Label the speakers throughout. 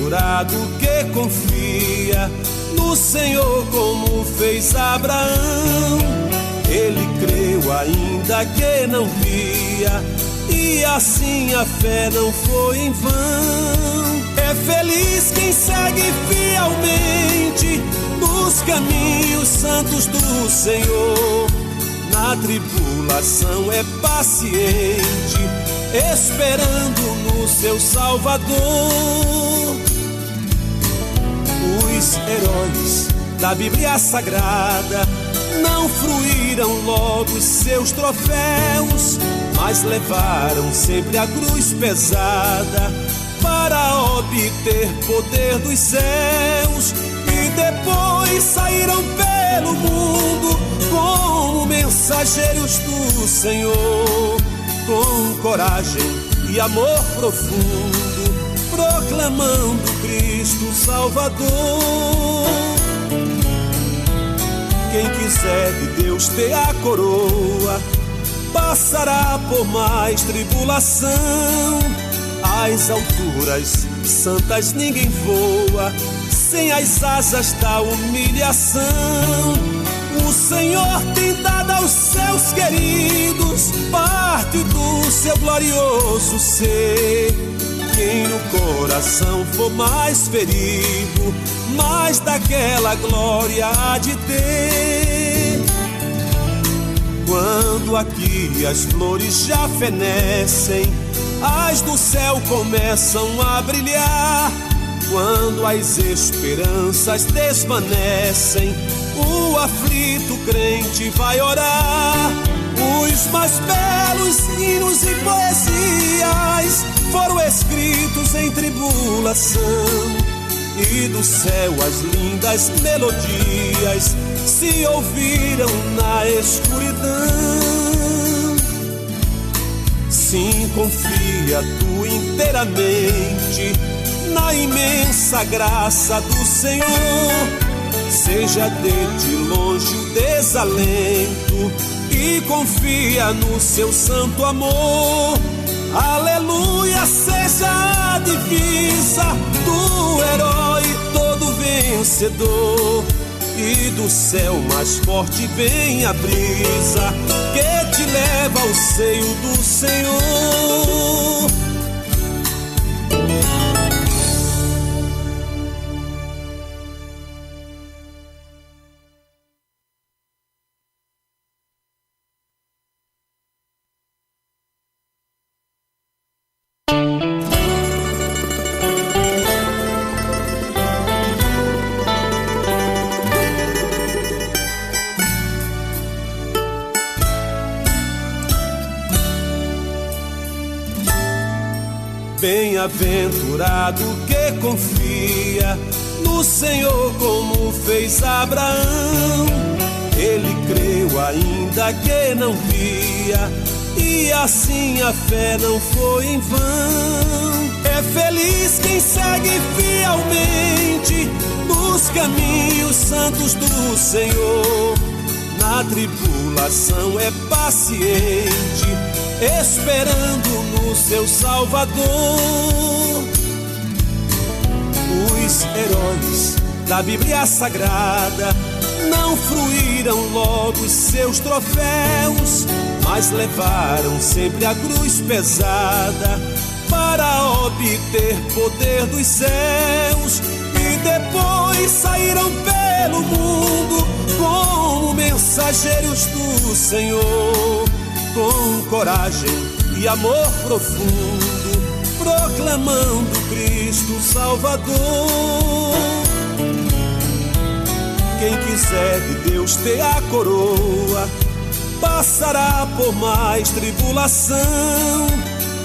Speaker 1: Bem-aventurado que confia no Senhor como fez Abraão. Ele creu ainda que não via, e assim a fé não foi em vão. É feliz quem segue fielmente nos caminhos santos do Senhor. Na tribulação é paciente, esperando no seu Salvador. Os heróis da Bíblia Sagrada não fruíram logo os seus troféus, mas levaram sempre a cruz pesada para obter poder dos céus. E depois saíram pelo mundo como mensageiros do Senhor, com coragem e amor profundo, proclamando Cristo Salvador. Quem quiser de Deus ter a coroa, passará por mais tribulação. Às alturas santas ninguém voa, sem as asas da humilhação. O Senhor tem dado aos seus queridos parte do seu glorioso ser. Quem no coração for mais ferido, mais daquela glória há de ter. Quando aqui as flores já fenecem, as do céu começam a brilhar. Quando as esperanças desvanecem, o aflito crente vai orar. Os mais belos hinos e poesias foram escritos em tribulação, e do céu as lindas melodias se ouviram na escuridão. Sim, confia tu inteiramente na imensa graça do Senhor. Seja de ti longe o desalento e confia no seu santo amor. Aleluia, seja a divisa do herói todo vencedor. E do céu mais forte vem a brisa que te leva ao seio do Senhor. Bem-aventurado que confia no Senhor como fez Abraão. Ele creu ainda que não via, e assim a fé não foi em vão. É feliz quem segue fielmente nos caminhos santos do Senhor. Na tribulação é paciente, esperando no seu Salvador. Os heróis da Bíblia Sagrada não fruíram logo os seus troféus, mas levaram sempre a cruz pesada para obter poder dos céus. E depois saíram pelo mundo como mensageiros do Senhor, com coragem e amor profundo, proclamando Cristo Salvador. Quem quiser de Deus ter a coroa, passará por mais tribulação.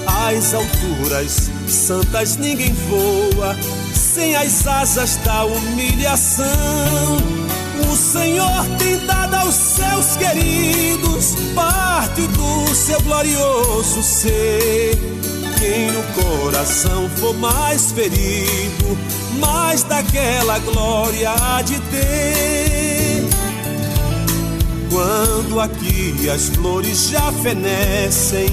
Speaker 1: Às alturas santas ninguém voa, sem as asas da humilhação. O Senhor tem dado aos seus queridos parte do seu glorioso ser. Quem no coração for mais ferido, mais daquela glória há de ter. Quando aqui as flores já fenecem,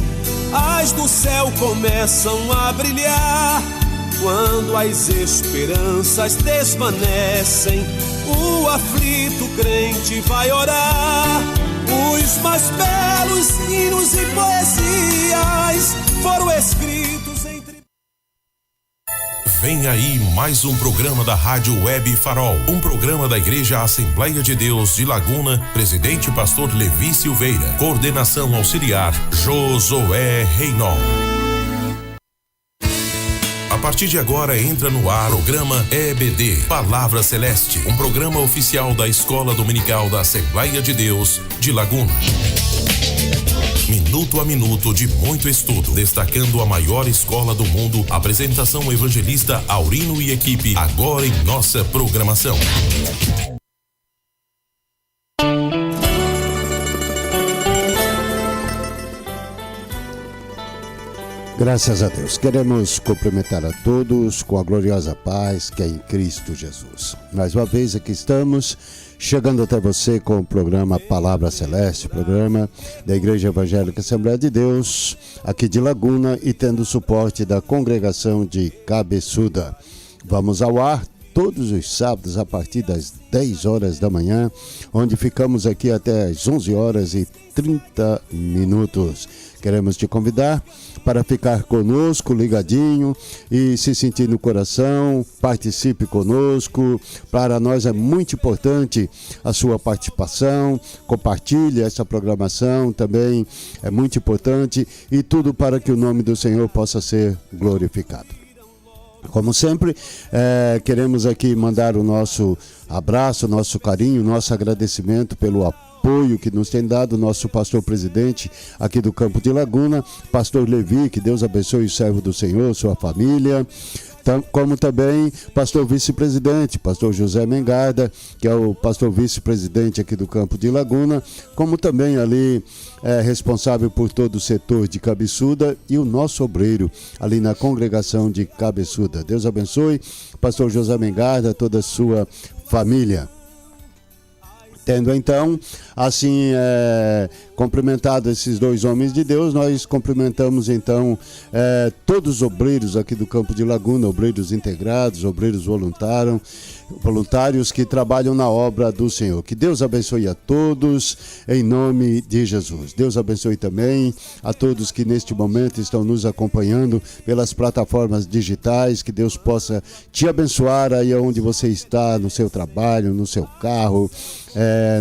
Speaker 1: as do céu começam a brilhar. Quando as esperanças desvanecem, o aflito crente vai orar. Os mais belos hinos e poesias foram escritos entre...
Speaker 2: Vem aí mais um programa da Rádio Web Farol, um programa da Igreja Assembleia de Deus de Laguna, presidente pastor Levi Silveira, coordenação auxiliar Josué Reinol. A partir de agora entra no ar o programa EBD, Palavra Celeste, um programa oficial da Escola Dominical da Assembleia de Deus de Laguna. Minuto a minuto de muito estudo, destacando a maior escola do mundo. Apresentação evangelista Aurino e equipe, agora em nossa programação.
Speaker 3: Graças a Deus. Queremos cumprimentar a todos com a gloriosa paz que é em Cristo Jesus. Mais uma vez aqui estamos, chegando até você com o programa Palavra Celeste, programa da Igreja Evangélica Assembleia de Deus, aqui de Laguna, e tendo o suporte da congregação de Cabeçuda. Vamos ao ar todos os sábados a partir das 10 horas da manhã, onde ficamos aqui até as 11 horas e 30 minutos. Queremos te convidar para ficar conosco, ligadinho, e se sentir no coração, participe conosco. Para nós é muito importante a sua participação, compartilhe essa programação, também é muito importante, e tudo para que o nome do Senhor possa ser glorificado. Como sempre, queremos aqui mandar o nosso abraço, nosso carinho, nosso agradecimento pelo apoio que nos tem dado o nosso pastor presidente aqui do Campo de Laguna, pastor Levi, que Deus abençoe o servo do Senhor, sua família, como também pastor vice-presidente, pastor José Mengarda, que é o pastor vice-presidente aqui do Campo de Laguna, como também ali responsável por todo o setor de Cabeçuda, e o nosso obreiro ali na congregação de Cabeçuda. Deus abençoe pastor José Mengarda, toda a sua família. Tendo então, assim, cumprimentado esses dois homens de Deus, nós cumprimentamos então todos os obreiros aqui do Campo de Laguna, obreiros integrados, obreiros voluntários que trabalham na obra do Senhor. Que Deus abençoe a todos, em nome de Jesus. Deus abençoe também a todos que neste momento estão nos acompanhando pelas plataformas digitais. Que Deus possa te abençoar aí onde você está, no seu trabalho, no seu carro,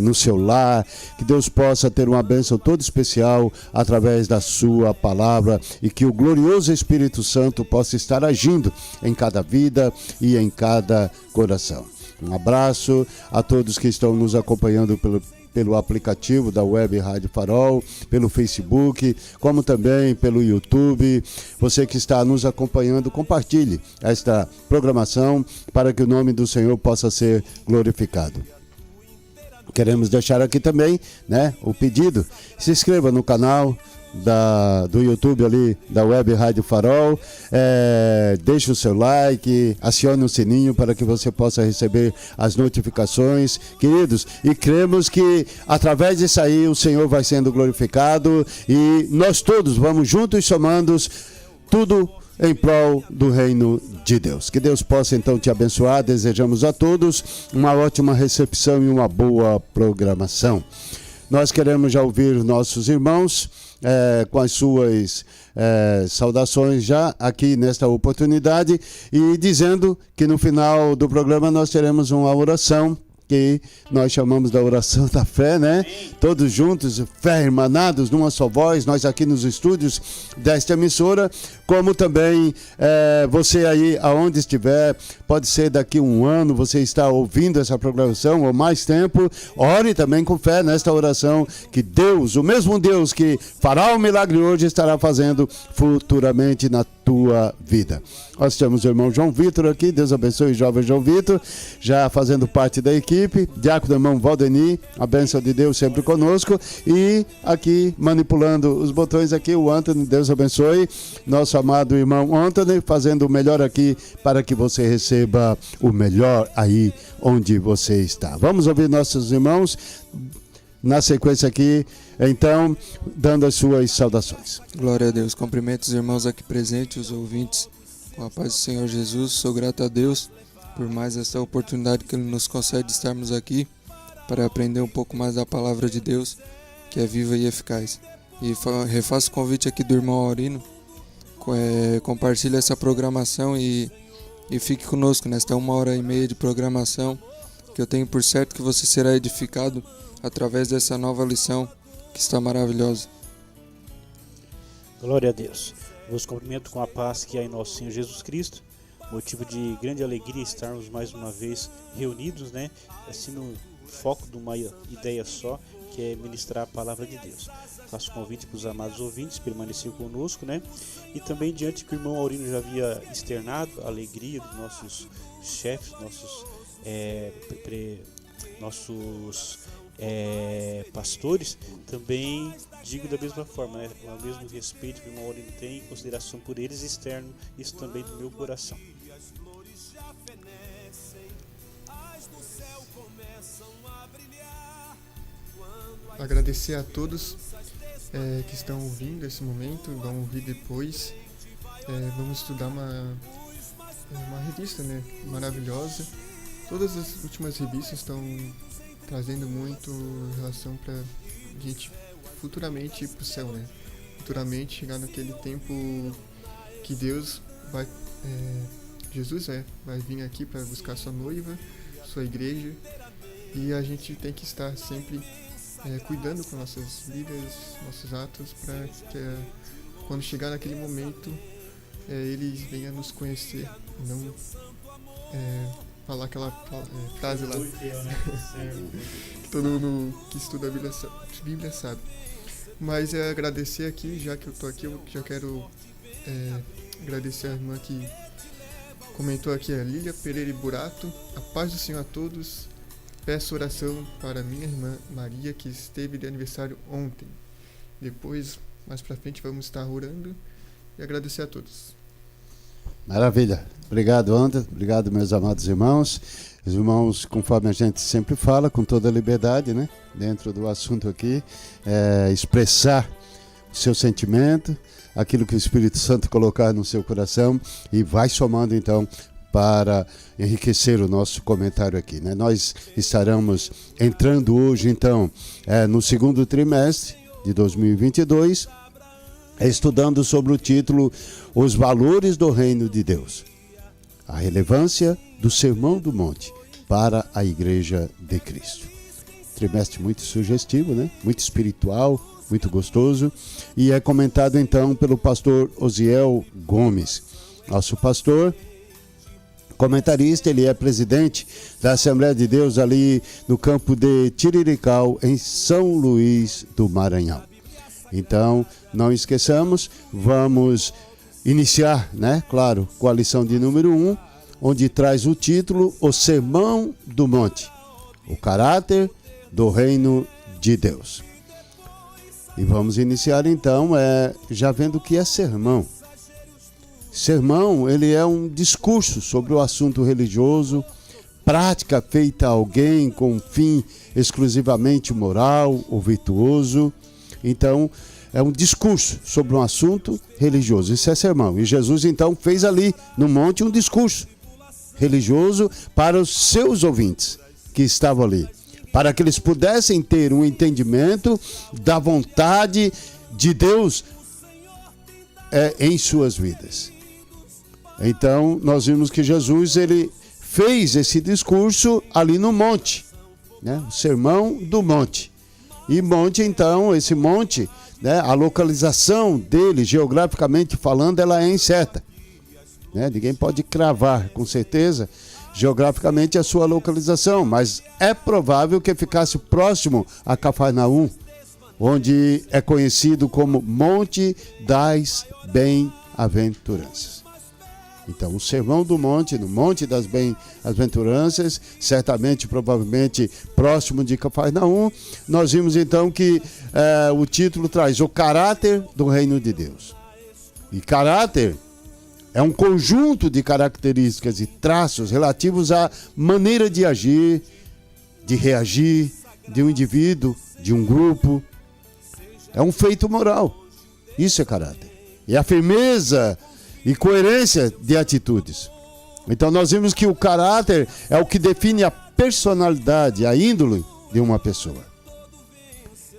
Speaker 3: no seu lar. Que Deus possa ter uma bênção toda especial através da sua palavra, e que o glorioso Espírito Santo possa estar agindo em cada vida e em cada coração. Um abraço a todos que estão nos acompanhando pelo aplicativo da Web Rádio Farol, pelo Facebook, como também pelo YouTube. Você que está nos acompanhando, compartilhe esta programação para que o nome do Senhor possa ser glorificado. Queremos deixar aqui também, o pedido. Se inscreva no canal do YouTube ali, da Web Rádio Farol, deixe o seu like, acione o sininho para que você possa receber as notificações, queridos, e cremos que através disso aí o Senhor vai sendo glorificado, e nós todos vamos juntos somando tudo em prol do reino de Deus. Que Deus possa então te abençoar. Desejamos a todos uma ótima recepção e uma boa programação. Nós queremos já ouvir nossos irmãos com as suas saudações já aqui nesta oportunidade, e dizendo que no final do programa nós teremos uma oração que nós chamamos da oração da fé, Todos juntos, fé irmanados, numa só voz, nós aqui nos estúdios desta emissora, como também você aí, aonde estiver, pode ser daqui um ano, você está ouvindo essa programação ou mais tempo, ore também com fé nesta oração, que Deus, o mesmo Deus que fará o milagre hoje, estará fazendo futuramente na tua vida. Nós temos o irmão João Vitor aqui, Deus abençoe o jovem João Vitor, já fazendo parte da equipe, diácono irmão Valdeni, a bênção de Deus sempre conosco, e aqui manipulando os botões aqui, o Antônio, Deus abençoe, nosso amado irmão Antônio, fazendo o melhor aqui para que você receba o melhor aí onde você está. Vamos ouvir nossos irmãos na sequência aqui, então, dando as suas saudações.
Speaker 4: Glória a Deus. Cumprimento os irmãos aqui presentes, os ouvintes Com a paz do Senhor Jesus, sou grato a Deus por mais essa oportunidade que Ele nos concede de estarmos aqui para aprender um pouco mais da palavra de Deus, que é viva e eficaz. E refaço o convite aqui do irmão Aurino, compartilhe essa programação e fique conosco nesta 1h30 de programação, que eu tenho por certo que você será edificado através dessa nova lição que está maravilhosa.
Speaker 5: Glória a Deus. Vos cumprimento com a paz que há em nosso Senhor Jesus Cristo. Motivo de grande alegria estarmos mais uma vez reunidos, né? Assim no foco de uma ideia só, que é ministrar a palavra de Deus. Faço convite para os amados ouvintes permanecer conosco, né? E também diante que o irmão Aurino já havia externado a alegria dos nossos chefes, nossos pastores, também digo da mesma forma, né? Com o mesmo respeito que o irmão Aurino tem, em consideração por eles, externo isso também do meu coração.
Speaker 6: Agradecer a todos que estão ouvindo esse momento, vão ouvir depois. Vamos estudar uma revista, né, maravilhosa. Todas as últimas revistas estão trazendo muito relação para a gente futuramente ir para o céu, né? Futuramente chegar naquele tempo que Deus vai, Jesus vai vir aqui para buscar sua noiva, sua igreja, e a gente tem que estar sempre cuidando com nossas vidas, nossos atos, para que quando chegar naquele momento Ele venha nos conhecer, não falar aquela frase lá que todo mundo que estuda a Bíblia sabe. Mas agradecer aqui, já que eu estou aqui, eu já quero agradecer a irmã que comentou aqui, a Lília Pereira Burato. A paz do Senhor a todos. Peço oração para minha irmã Maria, que esteve de aniversário ontem. Depois, mais para frente, vamos estar orando e agradecer a todos.
Speaker 3: Maravilha. Obrigado, Anderson. Obrigado, meus amados irmãos. Os irmãos, conforme a gente sempre fala, com toda a liberdade, né? Dentro do assunto aqui, expressar o seu sentimento, aquilo que o Espírito Santo colocar no seu coração, e vai somando, então, para enriquecer o nosso comentário aqui, né? Nós estaremos entrando hoje, então, no segundo trimestre de 2022, estudando sobre o título Os Valores do Reino de Deus, a relevância do Sermão do Monte para a Igreja de Cristo. Trimestre muito sugestivo, né? Muito espiritual, muito gostoso, e é comentado então pelo pastor Osiel Gomes, nosso pastor, comentarista. Ele é presidente da Assembleia de Deus ali no campo de Tirirical, em São Luís do Maranhão. Então, não esqueçamos, vamos iniciar, né? Claro, com a lição de número 1, onde traz o título O Sermão do Monte, o caráter do Reino de Deus. E vamos iniciar então já vendo o que é sermão. Sermão, ele é um discurso sobre o assunto religioso, prática feita a alguém com um fim exclusivamente moral ou virtuoso. Então, é um discurso sobre um assunto religioso. Isso é sermão. E Jesus, então, fez ali no monte um discurso religioso para os seus ouvintes que estavam ali, para que eles pudessem ter um entendimento da vontade de Deus em suas vidas. Então, nós vimos que Jesus, ele fez esse discurso ali no monte, né? O Sermão do Monte. E monte, então, esse monte, né, a localização dele, geograficamente falando, ela é incerta, né? Ninguém pode cravar com certeza geograficamente a sua localização, mas é provável que ficasse próximo a Cafarnaum, onde é conhecido como Monte das Bem-aventuranças. Então, o Sermão do Monte, no Monte das Bem-aventuranças, certamente, provavelmente, próximo de Cafarnaum, nós vimos então que o título traz o caráter do Reino de Deus. E caráter é um conjunto de características e traços relativos à maneira de agir, de reagir, de um indivíduo, de um grupo. É um feito moral. Isso é caráter. E a firmeza e coerência de atitudes. Então nós vimos que o caráter é o que define a personalidade, a índole de uma pessoa.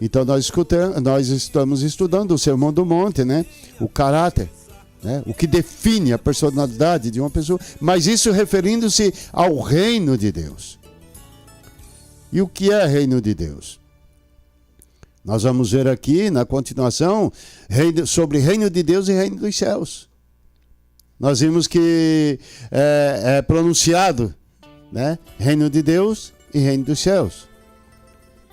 Speaker 3: Então nós estamos estudando o Sermão do Monte, né? O caráter, né? O que define a personalidade de uma pessoa, mas isso referindo-se ao reino de Deus. E o que é reino de Deus? Nós vamos ver aqui na continuação sobre reino de Deus e reino dos céus. Nós vimos que é pronunciado, né? Reino de Deus e reino dos céus.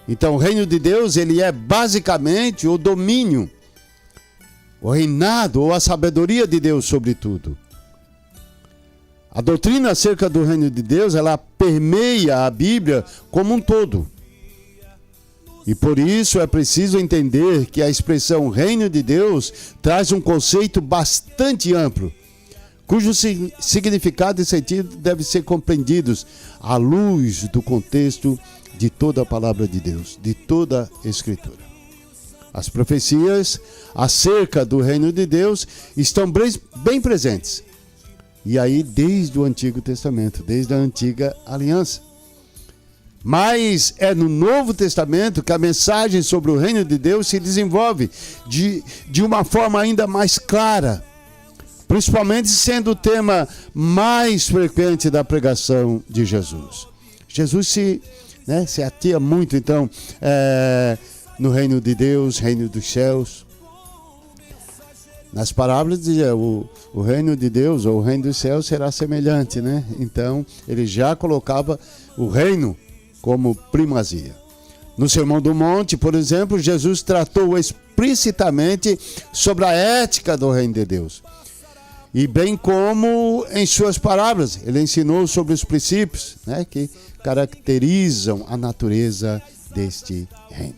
Speaker 3: Então o reino de Deus, ele é basicamente o domínio, o reinado ou a sabedoria de Deus sobre tudo. A doutrina acerca do reino de Deus, ela permeia a Bíblia como um todo. E por isso é preciso entender que a expressão reino de Deus traz um conceito bastante amplo, cujo significado e sentido devem ser compreendidos à luz do contexto de toda a palavra de Deus, de toda a Escritura. As profecias acerca do reino de Deus estão bem presentes. E aí desde o Antigo Testamento, desde a Antiga Aliança. Mas é no Novo Testamento que a mensagem sobre o reino de Deus se desenvolve de uma forma ainda mais clara, principalmente sendo o tema mais frequente da pregação de Jesus. Jesus se atia muito, então, no reino de Deus, reino dos céus. Nas parábolas dizia, o reino de Deus ou o reino dos céus será semelhante, né? Então, ele já colocava o reino como primazia. No Sermão do Monte, por exemplo, Jesus tratou explicitamente sobre a ética do reino de Deus. E bem como em suas parábolas, ele ensinou sobre os princípios, né, que caracterizam a natureza deste reino.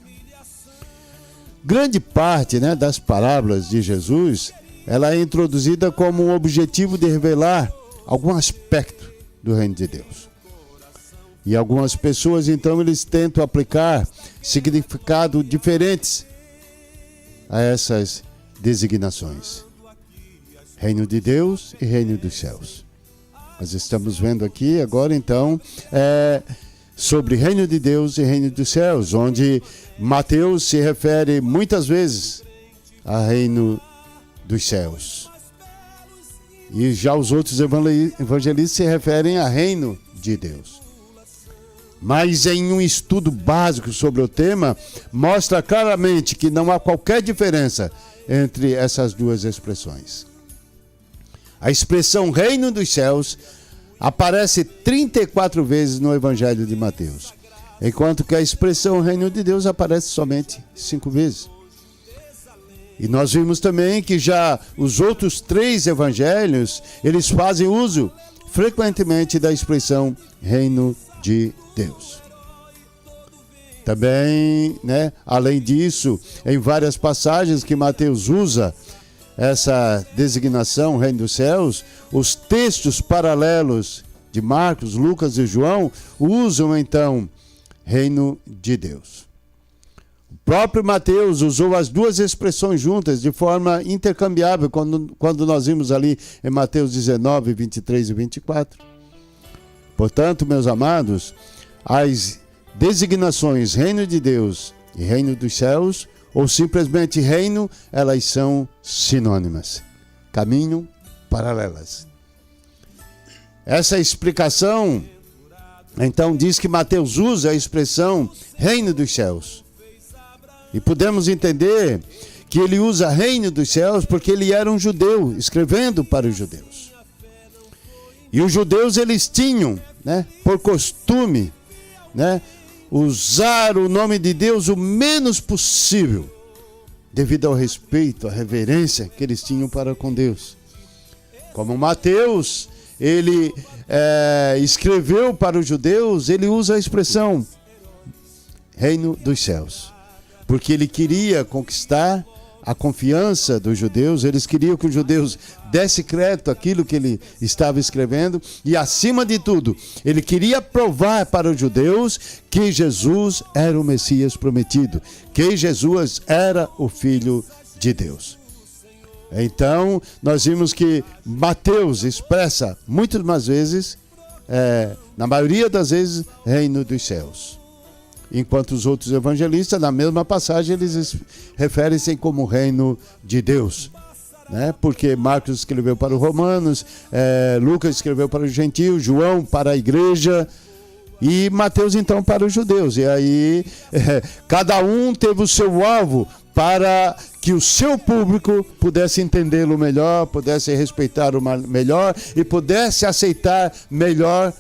Speaker 3: Grande parte, né, das parábolas de Jesus, ela é introduzida como um objetivo de revelar algum aspecto do reino de Deus. E algumas pessoas, então, eles tentam aplicar significados diferentes a essas designações. Reino de Deus e reino dos céus. Nós estamos vendo aqui agora, então, sobre reino de Deus e reino dos céus, onde Mateus se refere muitas vezes a reino dos céus. E já os outros evangelistas se referem a reino de Deus. Mas em um estudo básico sobre o tema, mostra claramente que não há qualquer diferença entre essas duas expressões. A expressão reino dos céus aparece 34 vezes no Evangelho de Mateus, enquanto que a expressão reino de Deus aparece somente 5 vezes. E nós vimos também que já os outros 3 evangelhos, eles fazem uso frequentemente da expressão reino de Deus. Também, né, além disso, em várias passagens que Mateus usa essa designação, reino dos céus, os textos paralelos de Marcos, Lucas e João usam então reino de Deus. O próprio Mateus usou as duas expressões juntas de forma intercambiável quando nós vimos ali em Mateus 19, 23 e 24. Portanto, meus amados, as designações reino de Deus e reino dos céus, ou simplesmente reino, elas são sinônimas, caminham paralelas. Essa explicação, então, diz que Mateus usa a expressão reino dos céus. E podemos entender que ele usa reino dos céus porque ele era um judeu, escrevendo para os judeus. E os judeus, eles tinham, né, por costume, né, usar o nome de Deus o menos possível, devido ao respeito, à reverência que eles tinham para com Deus. Como Mateus, ele escreveu para os judeus, ele usa a expressão reino dos céus, porque ele queria conquistar a confiança dos judeus, eles queriam que os judeus dessem crédito àquilo que ele estava escrevendo, e acima de tudo, ele queria provar para os judeus que Jesus era o Messias prometido, que Jesus era o Filho de Deus. Então, nós vimos que Mateus expressa muitas mais vezes, na maioria das vezes, reino dos céus. Enquanto os outros evangelistas, na mesma passagem, eles referem-se como reino de Deus. Né? Porque Marcos escreveu para os romanos, Lucas escreveu para os gentios, João para a igreja e Mateus então para os judeus. E aí cada um teve o seu alvo para que o seu público pudesse entendê-lo melhor, pudesse respeitar-o melhor e pudesse aceitar melhor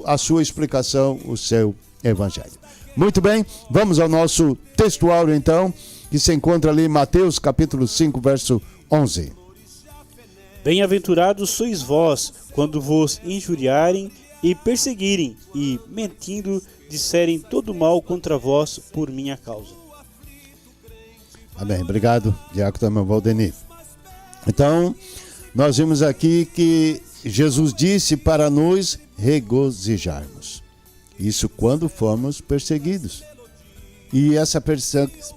Speaker 3: a sua explicação, o seu evangelho. Muito bem, vamos ao nosso textuário então, que se encontra ali em Mateus capítulo 5, verso 11.
Speaker 5: Bem-aventurados sois vós, quando vos injuriarem e perseguirem, e, mentindo, disserem todo mal contra vós por minha causa.
Speaker 3: Amém. Obrigado, Diácono Valdenir. Então, nós vimos aqui que Jesus disse para nos regozijarmos. Isso quando formos perseguidos. E essa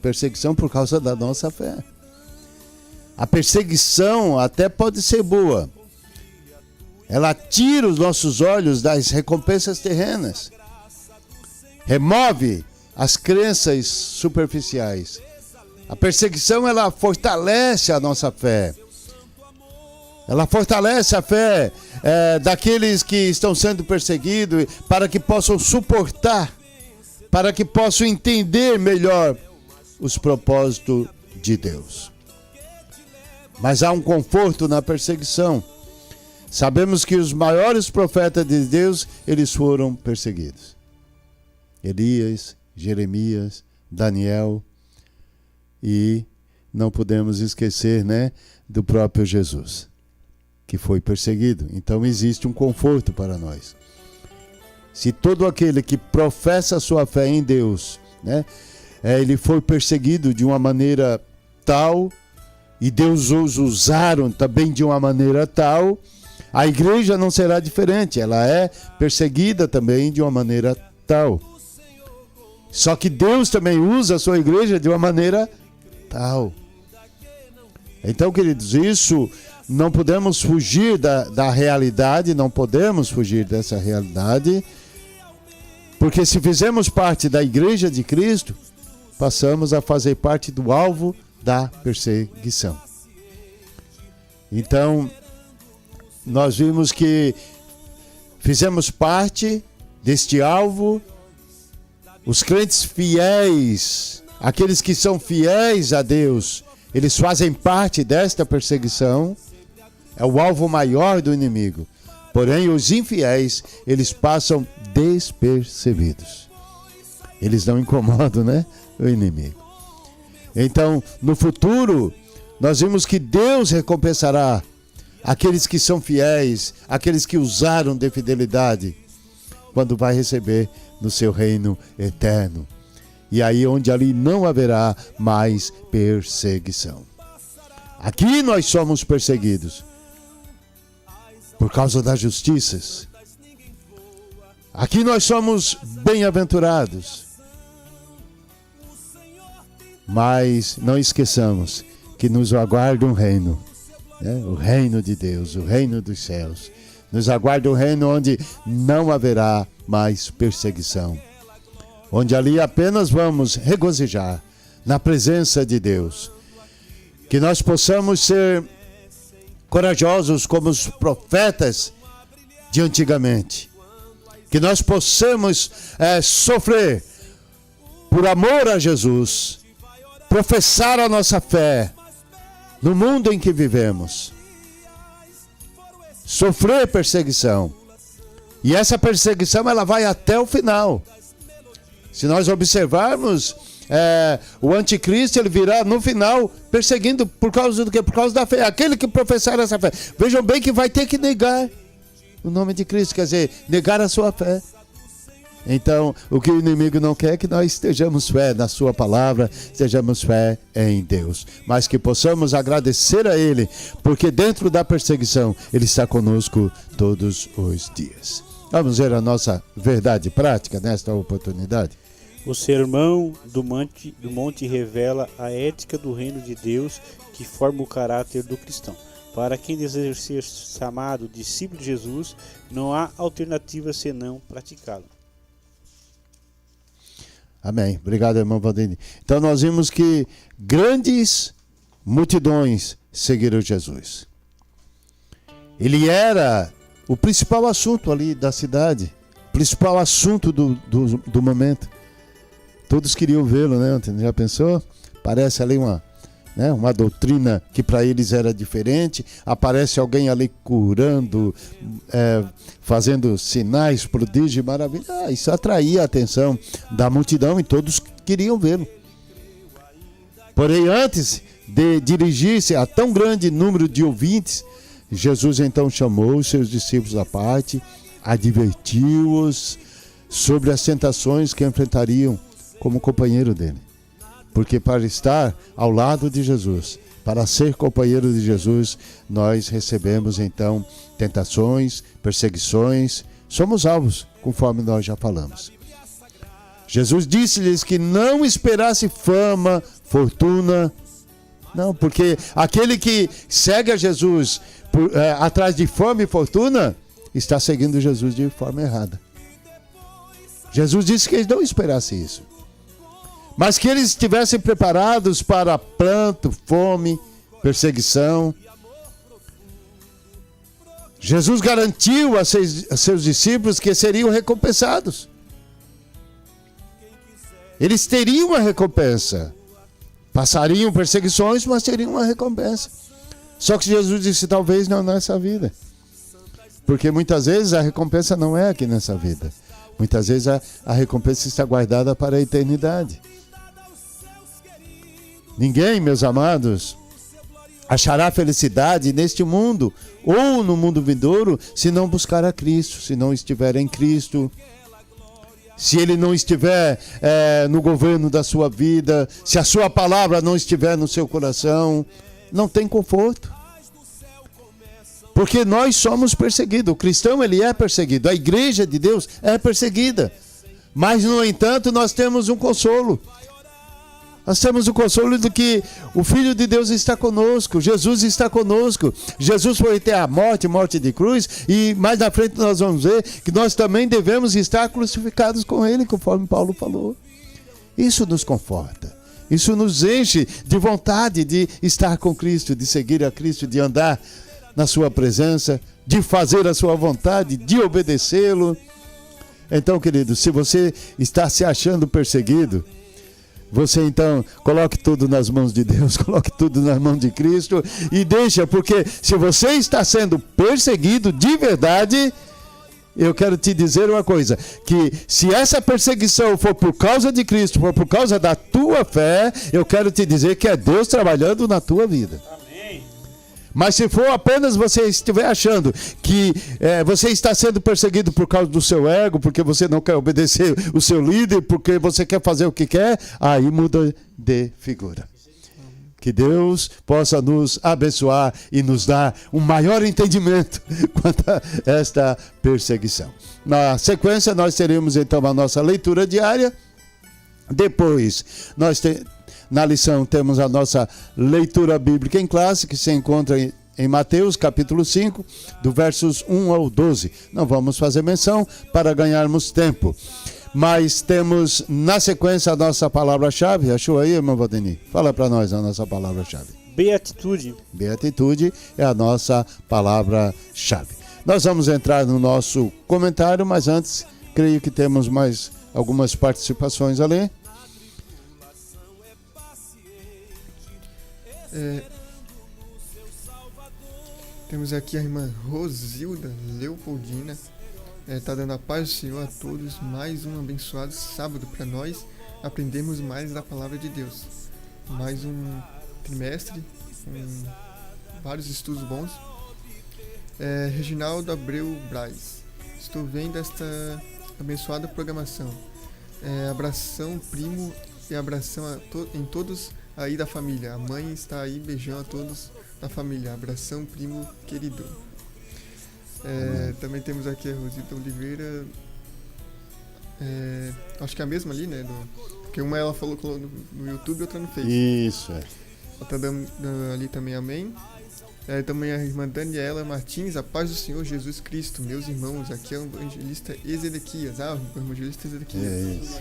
Speaker 3: perseguição por causa da nossa fé. A perseguição até pode ser boa. Ela tira os nossos olhos das recompensas terrenas. Remove as crenças superficiais. A perseguição, ela fortalece a nossa fé. Ela fortalece a fé daqueles que estão sendo perseguidos para que possam suportar, para que possam entender melhor os propósitos de Deus. Mas há um conforto na perseguição. Sabemos que os maiores profetas de Deus, eles foram perseguidos. Elias, Jeremias, Daniel, e não podemos esquecer, né, do próprio Jesus, que foi perseguido. Então existe um conforto para nós. Se todo aquele que professa a sua fé em Deus, né, ele foi perseguido de uma maneira tal, e Deus os usaram também de uma maneira tal, a igreja não será diferente, ela é perseguida também de uma maneira tal. Só que Deus também usa a sua igreja de uma maneira tal. Então, queridos, isso não podemos fugir da realidade, não podemos fugir dessa realidade, porque se fizermos parte da igreja de Cristo, passamos a fazer parte do alvo da perseguição. Então, nós vimos que fizemos parte deste alvo. Os crentes fiéis, aqueles que são fiéis a Deus, eles fazem parte desta perseguição. É o alvo maior do inimigo. Porém, os infiéis, eles passam despercebidos. Eles não incomodam, né, o inimigo. Então, no futuro, nós vimos que Deus recompensará aqueles que são fiéis, aqueles que usaram de fidelidade, quando vai receber no seu reino eterno. E aí onde ali não haverá mais perseguição. Aqui nós somos perseguidos por causa das justiças. Aqui nós somos bem-aventurados. Mas não esqueçamos que nos aguarda um reino, né? O reino de Deus, o reino dos céus. Nos aguarda um reino onde não haverá mais perseguição. Onde ali apenas vamos regozijar na presença de Deus. Que nós possamos ser corajosos como os profetas de antigamente. Que nós possamos sofrer por amor a Jesus, professar a nossa fé no mundo em que vivemos, sofrer perseguição. E essa perseguição ela vai até o final. Se nós observarmos, o anticristo ele virá no final perseguindo por causa do quê? Por causa da fé. Aquele que professar essa fé. Vejam bem que vai ter que negar o nome de Cristo, quer dizer, negar a sua fé. Então, o que o inimigo não quer é que nós estejamos fé na sua palavra, estejamos fé em Deus. Mas que possamos agradecer a Ele, porque dentro da perseguição, Ele está conosco todos os dias. Vamos ver a nossa verdade prática nesta oportunidade.
Speaker 5: O sermão do monte revela a ética do reino de Deus que forma o caráter do cristão. Para quem deseja ser chamado discípulo de Jesus, não há alternativa senão praticá-lo.
Speaker 3: Amém. Obrigado, irmão Valdini. Então nós vimos que grandes multidões seguiram Jesus. Ele era o principal assunto ali da cidade, o principal assunto do momento. Todos queriam vê-lo, né? Já pensou? Parece ali uma doutrina que para eles era diferente. Aparece alguém ali curando, fazendo sinais, prodígio e maravilha. Isso atraía a atenção da multidão e todos queriam vê-lo. Porém, antes de dirigir-se a tão grande número de ouvintes, Jesus então chamou os seus discípulos à parte, advertiu-os sobre as tentações que enfrentariam como companheiro dele. Porque para estar ao lado de Jesus, para ser companheiro de Jesus, nós recebemos então tentações, perseguições, somos alvos, conforme nós já falamos. Jesus disse-lhes que não esperasse fama, fortuna, não, porque aquele que segue a Jesus atrás de fama e fortuna, está seguindo Jesus de forma errada. Jesus disse que eles não esperassem isso, mas que eles estivessem preparados para pranto, fome, perseguição. Jesus garantiu a seus discípulos que seriam recompensados. Eles teriam uma recompensa. Passariam perseguições, mas teriam uma recompensa. Só que Jesus disse, talvez não nessa vida. Porque muitas vezes a recompensa não é aqui nessa vida. Muitas vezes a recompensa está guardada para a eternidade. Ninguém, meus amados, achará felicidade neste mundo ou no mundo vindouro se não buscar a Cristo, se não estiver em Cristo, se ele não estiver no governo da sua vida, se a sua palavra não estiver no seu coração, não tem conforto. Porque nós somos perseguidos, o cristão ele é perseguido, a igreja de Deus é perseguida, mas no entanto nós temos um consolo. Nós temos o consolo de que o Filho de Deus está conosco, Jesus está conosco. Jesus foi até a morte de cruz, e mais na frente nós vamos ver que nós também devemos estar crucificados com Ele, conforme Paulo falou. Isso nos conforta, isso nos enche de vontade de estar com Cristo, de seguir a Cristo, de andar na sua presença, de fazer a sua vontade, de obedecê-lo. Então, querido, se você está se achando perseguido, você então coloque tudo nas mãos de Deus, coloque tudo nas mãos de Cristo e deixa, porque se você está sendo perseguido de verdade, eu quero te dizer uma coisa, que se essa perseguição for por causa de Cristo, for por causa da tua fé, eu quero te dizer que é Deus trabalhando na tua vida. Mas se for apenas você estiver achando que você está sendo perseguido por causa do seu ego, porque você não quer obedecer o seu líder, porque você quer fazer o que quer, aí muda de figura. Que Deus possa nos abençoar e nos dar um maior entendimento quanto a esta perseguição. Na sequência, nós teremos então a nossa leitura diária. Depois, na lição temos a nossa leitura bíblica em classe, que se encontra em Mateus capítulo 5, do versos 1 ao 12. Não vamos fazer menção para ganharmos tempo. Mas temos na sequência a nossa palavra-chave. Achou aí, irmão Valdeni? Fala para nós a nossa palavra-chave.
Speaker 5: Beatitude.
Speaker 3: Beatitude é a nossa palavra-chave. Nós vamos entrar no nosso comentário, mas antes, creio que temos mais algumas participações a ler.
Speaker 6: Temos aqui a irmã Rosilda Leopoldina. Tá dando a paz do Senhor a todos. Mais um abençoado sábado para nós aprendermos mais da palavra de Deus. Mais um trimestre com vários estudos bons. Reginaldo Abreu Braz. Estou vendo esta abençoada programação. Abração, primo, e abração em todos aí da família. A mãe está aí, beijão a todos da família. Abração, primo querido. Também temos aqui a Rosita Oliveira. Acho que é a mesma ali, né? Porque uma ela falou no YouTube e outra no Facebook.
Speaker 3: Isso, é.
Speaker 6: Ela tá dando ali também amém. Também a irmã Daniela Martins, a paz do Senhor Jesus Cristo, meus irmãos, aqui é o evangelista Ezequias. O evangelista Ezequias.
Speaker 3: Isso.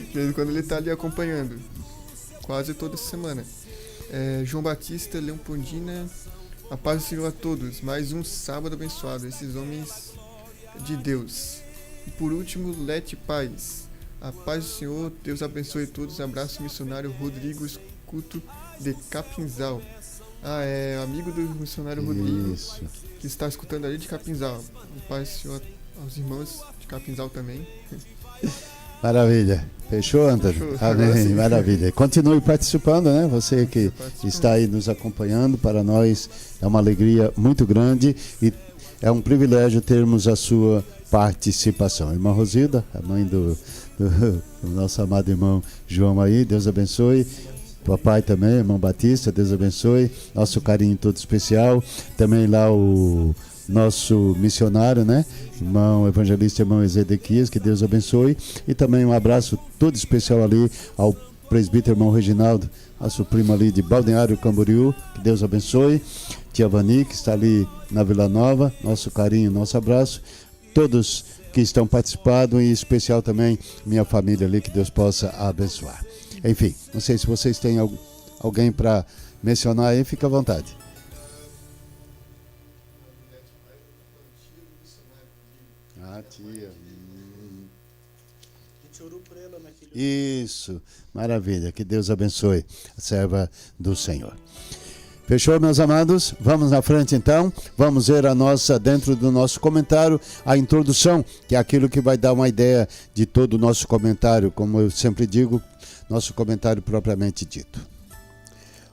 Speaker 6: De vez em quando ele tá ali acompanhando, quase toda semana. João Batista, Leão Pondina, a paz do Senhor a todos, mais um sábado abençoado, esses homens de Deus. E por último, Lete Paz, a paz do Senhor, Deus abençoe todos, abraço missionário Rodrigo Escuto de Capinzal. É amigo do missionário Rodrigo,
Speaker 3: Isso.
Speaker 6: que está escutando ali de Capinzal. A paz do Senhor aos irmãos de Capinzal também.
Speaker 3: Maravilha. Fechou, Antônio? Amém. Maravilha. Continue participando, né? Você que está aí nos acompanhando, para nós é uma alegria muito grande e é um privilégio termos a sua participação. Irmã Rosilda, a mãe do nosso amado irmão João aí, Deus abençoe. Papai também, irmão Batista, Deus abençoe. Nosso carinho todo especial. Também lá o nosso missionário, né? Irmão evangelista, irmão Ezequias, que Deus abençoe. E também um abraço todo especial ali ao presbítero irmão Reginaldo, nosso primo ali de Balneário Camboriú, que Deus abençoe. Tia Vani, que está ali na Vila Nova, nosso carinho, nosso abraço. Todos que estão participando, e em especial também minha família ali, que Deus possa abençoar. Enfim, não sei se vocês têm alguém para mencionar aí, fica à vontade. Tia.
Speaker 5: A gente orou por ela naquele...
Speaker 3: Isso, maravilha, que Deus abençoe a serva do Senhor. Fechou, meus amados? Vamos na frente então, vamos ver dentro do nosso comentário, a introdução, que é aquilo que vai dar uma ideia de todo o nosso comentário, como eu sempre digo, nosso comentário propriamente dito.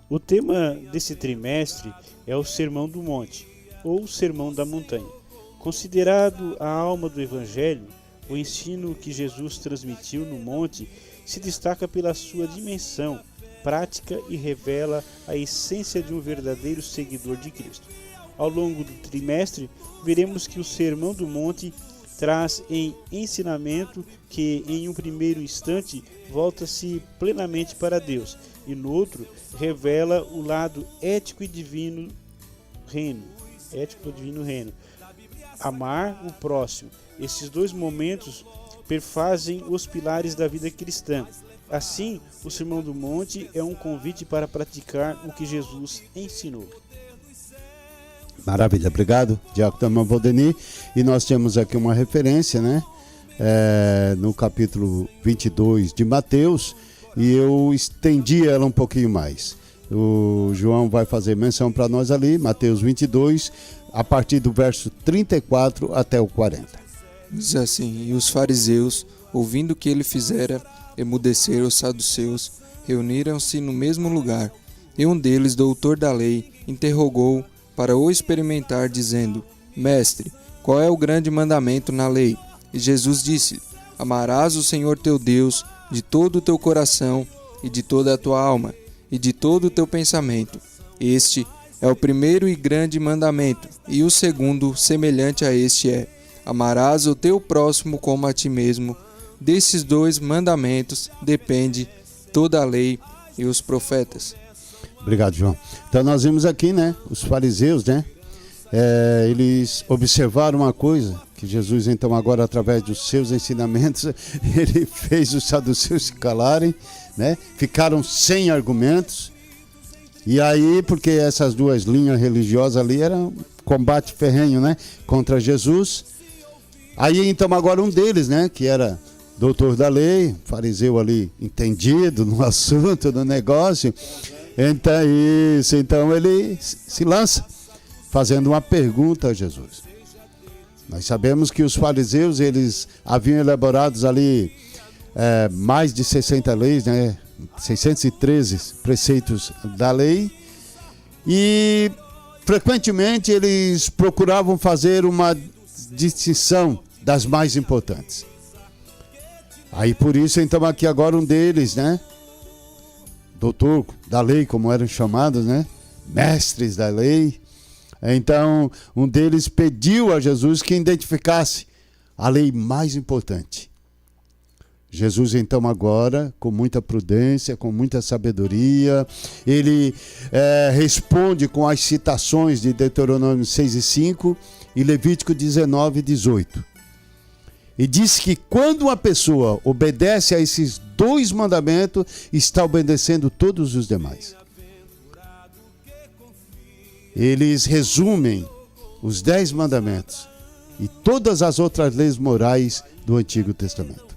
Speaker 5: O tema desse trimestre é o Sermão do Monte, ou o Sermão da Montanha. Considerado a alma do Evangelho, o ensino que Jesus transmitiu no monte se destaca pela sua dimensão prática e revela a essência de um verdadeiro seguidor de Cristo. Ao longo do trimestre, veremos que o Sermão do Monte traz em ensinamento que, em um primeiro instante, volta-se plenamente para Deus, e no outro, revela o lado ético e divino reino. Amar o próximo. Esses dois momentos perfazem os pilares da vida cristã. Assim, o Sermão do Monte é um convite para praticar o que Jesus ensinou.
Speaker 3: Maravilha, obrigado, Diácono Valdeni. E nós temos aqui uma referência, né? No capítulo 22 de Mateus, e eu estendi ela um pouquinho mais. O João vai fazer menção para nós ali, Mateus 22, a partir do verso 34 até o 40.
Speaker 4: Diz assim: e os fariseus, ouvindo o que ele fizera emudecer os saduceus, reuniram-se no mesmo lugar. E um deles, doutor da lei, interrogou para o experimentar, dizendo: Mestre, qual é o grande mandamento na lei? E Jesus disse: Amarás o Senhor teu Deus de todo o teu coração e de toda a tua alma e de todo o teu pensamento. Este é o primeiro e grande mandamento, e o segundo, semelhante a este, é: amarás o teu próximo como a ti mesmo. Desses dois mandamentos depende toda a lei e os profetas.
Speaker 3: Obrigado, João. Então nós vimos aqui, né, os fariseus, né, eles observaram uma coisa, que Jesus então agora através dos seus ensinamentos, ele fez os saduceus se calarem, né, ficaram sem argumentos, e aí, porque essas duas linhas religiosas ali eram combate ferrenho, né, contra Jesus. Aí então agora um deles, né, que era doutor da lei, fariseu ali entendido no assunto, no negócio, então ele se lança fazendo uma pergunta a Jesus. Nós sabemos que os fariseus, eles haviam elaborado ali mais de 60 leis, né, 613 preceitos da lei, e frequentemente eles procuravam fazer uma distinção das mais importantes. Aí por isso, então, aqui agora um deles, né, doutor da lei, como eram chamados, né, mestres da lei, então um deles pediu a Jesus que identificasse a lei mais importante. Jesus, então, agora, com muita prudência, com muita sabedoria, ele responde com as citações de Deuteronômio 6:5 e Levítico 19:18. E diz que quando uma pessoa obedece a esses 2 mandamentos, está obedecendo todos os demais. Eles resumem os 10 mandamentos e todas as outras leis morais do Antigo Testamento.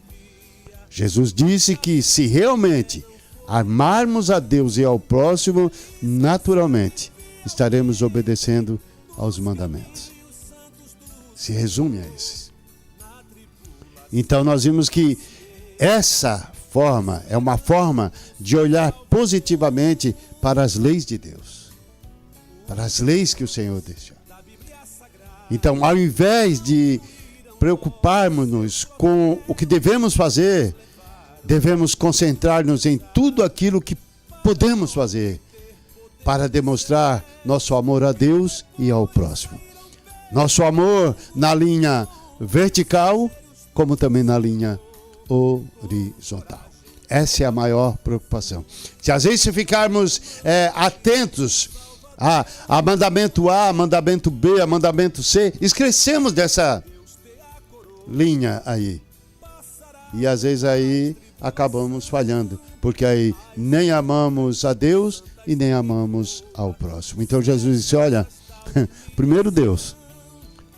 Speaker 3: Jesus disse que se realmente amarmos a Deus e ao próximo, naturalmente estaremos obedecendo aos mandamentos. Se resume a esses. Então nós vimos que essa forma é uma forma de olhar positivamente para as leis de Deus, para as leis que o Senhor deixou. Então, ao invés de preocuparmos-nos com o que devemos fazer, devemos concentrar-nos em tudo aquilo que podemos fazer para demonstrar nosso amor a Deus e ao próximo. Nosso amor na linha vertical, como também na linha horizontal. Essa é a maior preocupação. Se às vezes ficarmos atentos a mandamento A, mandamento B, a mandamento C, esquecemos dessa linha aí. E às vezes aí acabamos falhando, porque aí nem amamos a Deus e nem amamos ao próximo. Então Jesus disse, olha, primeiro Deus,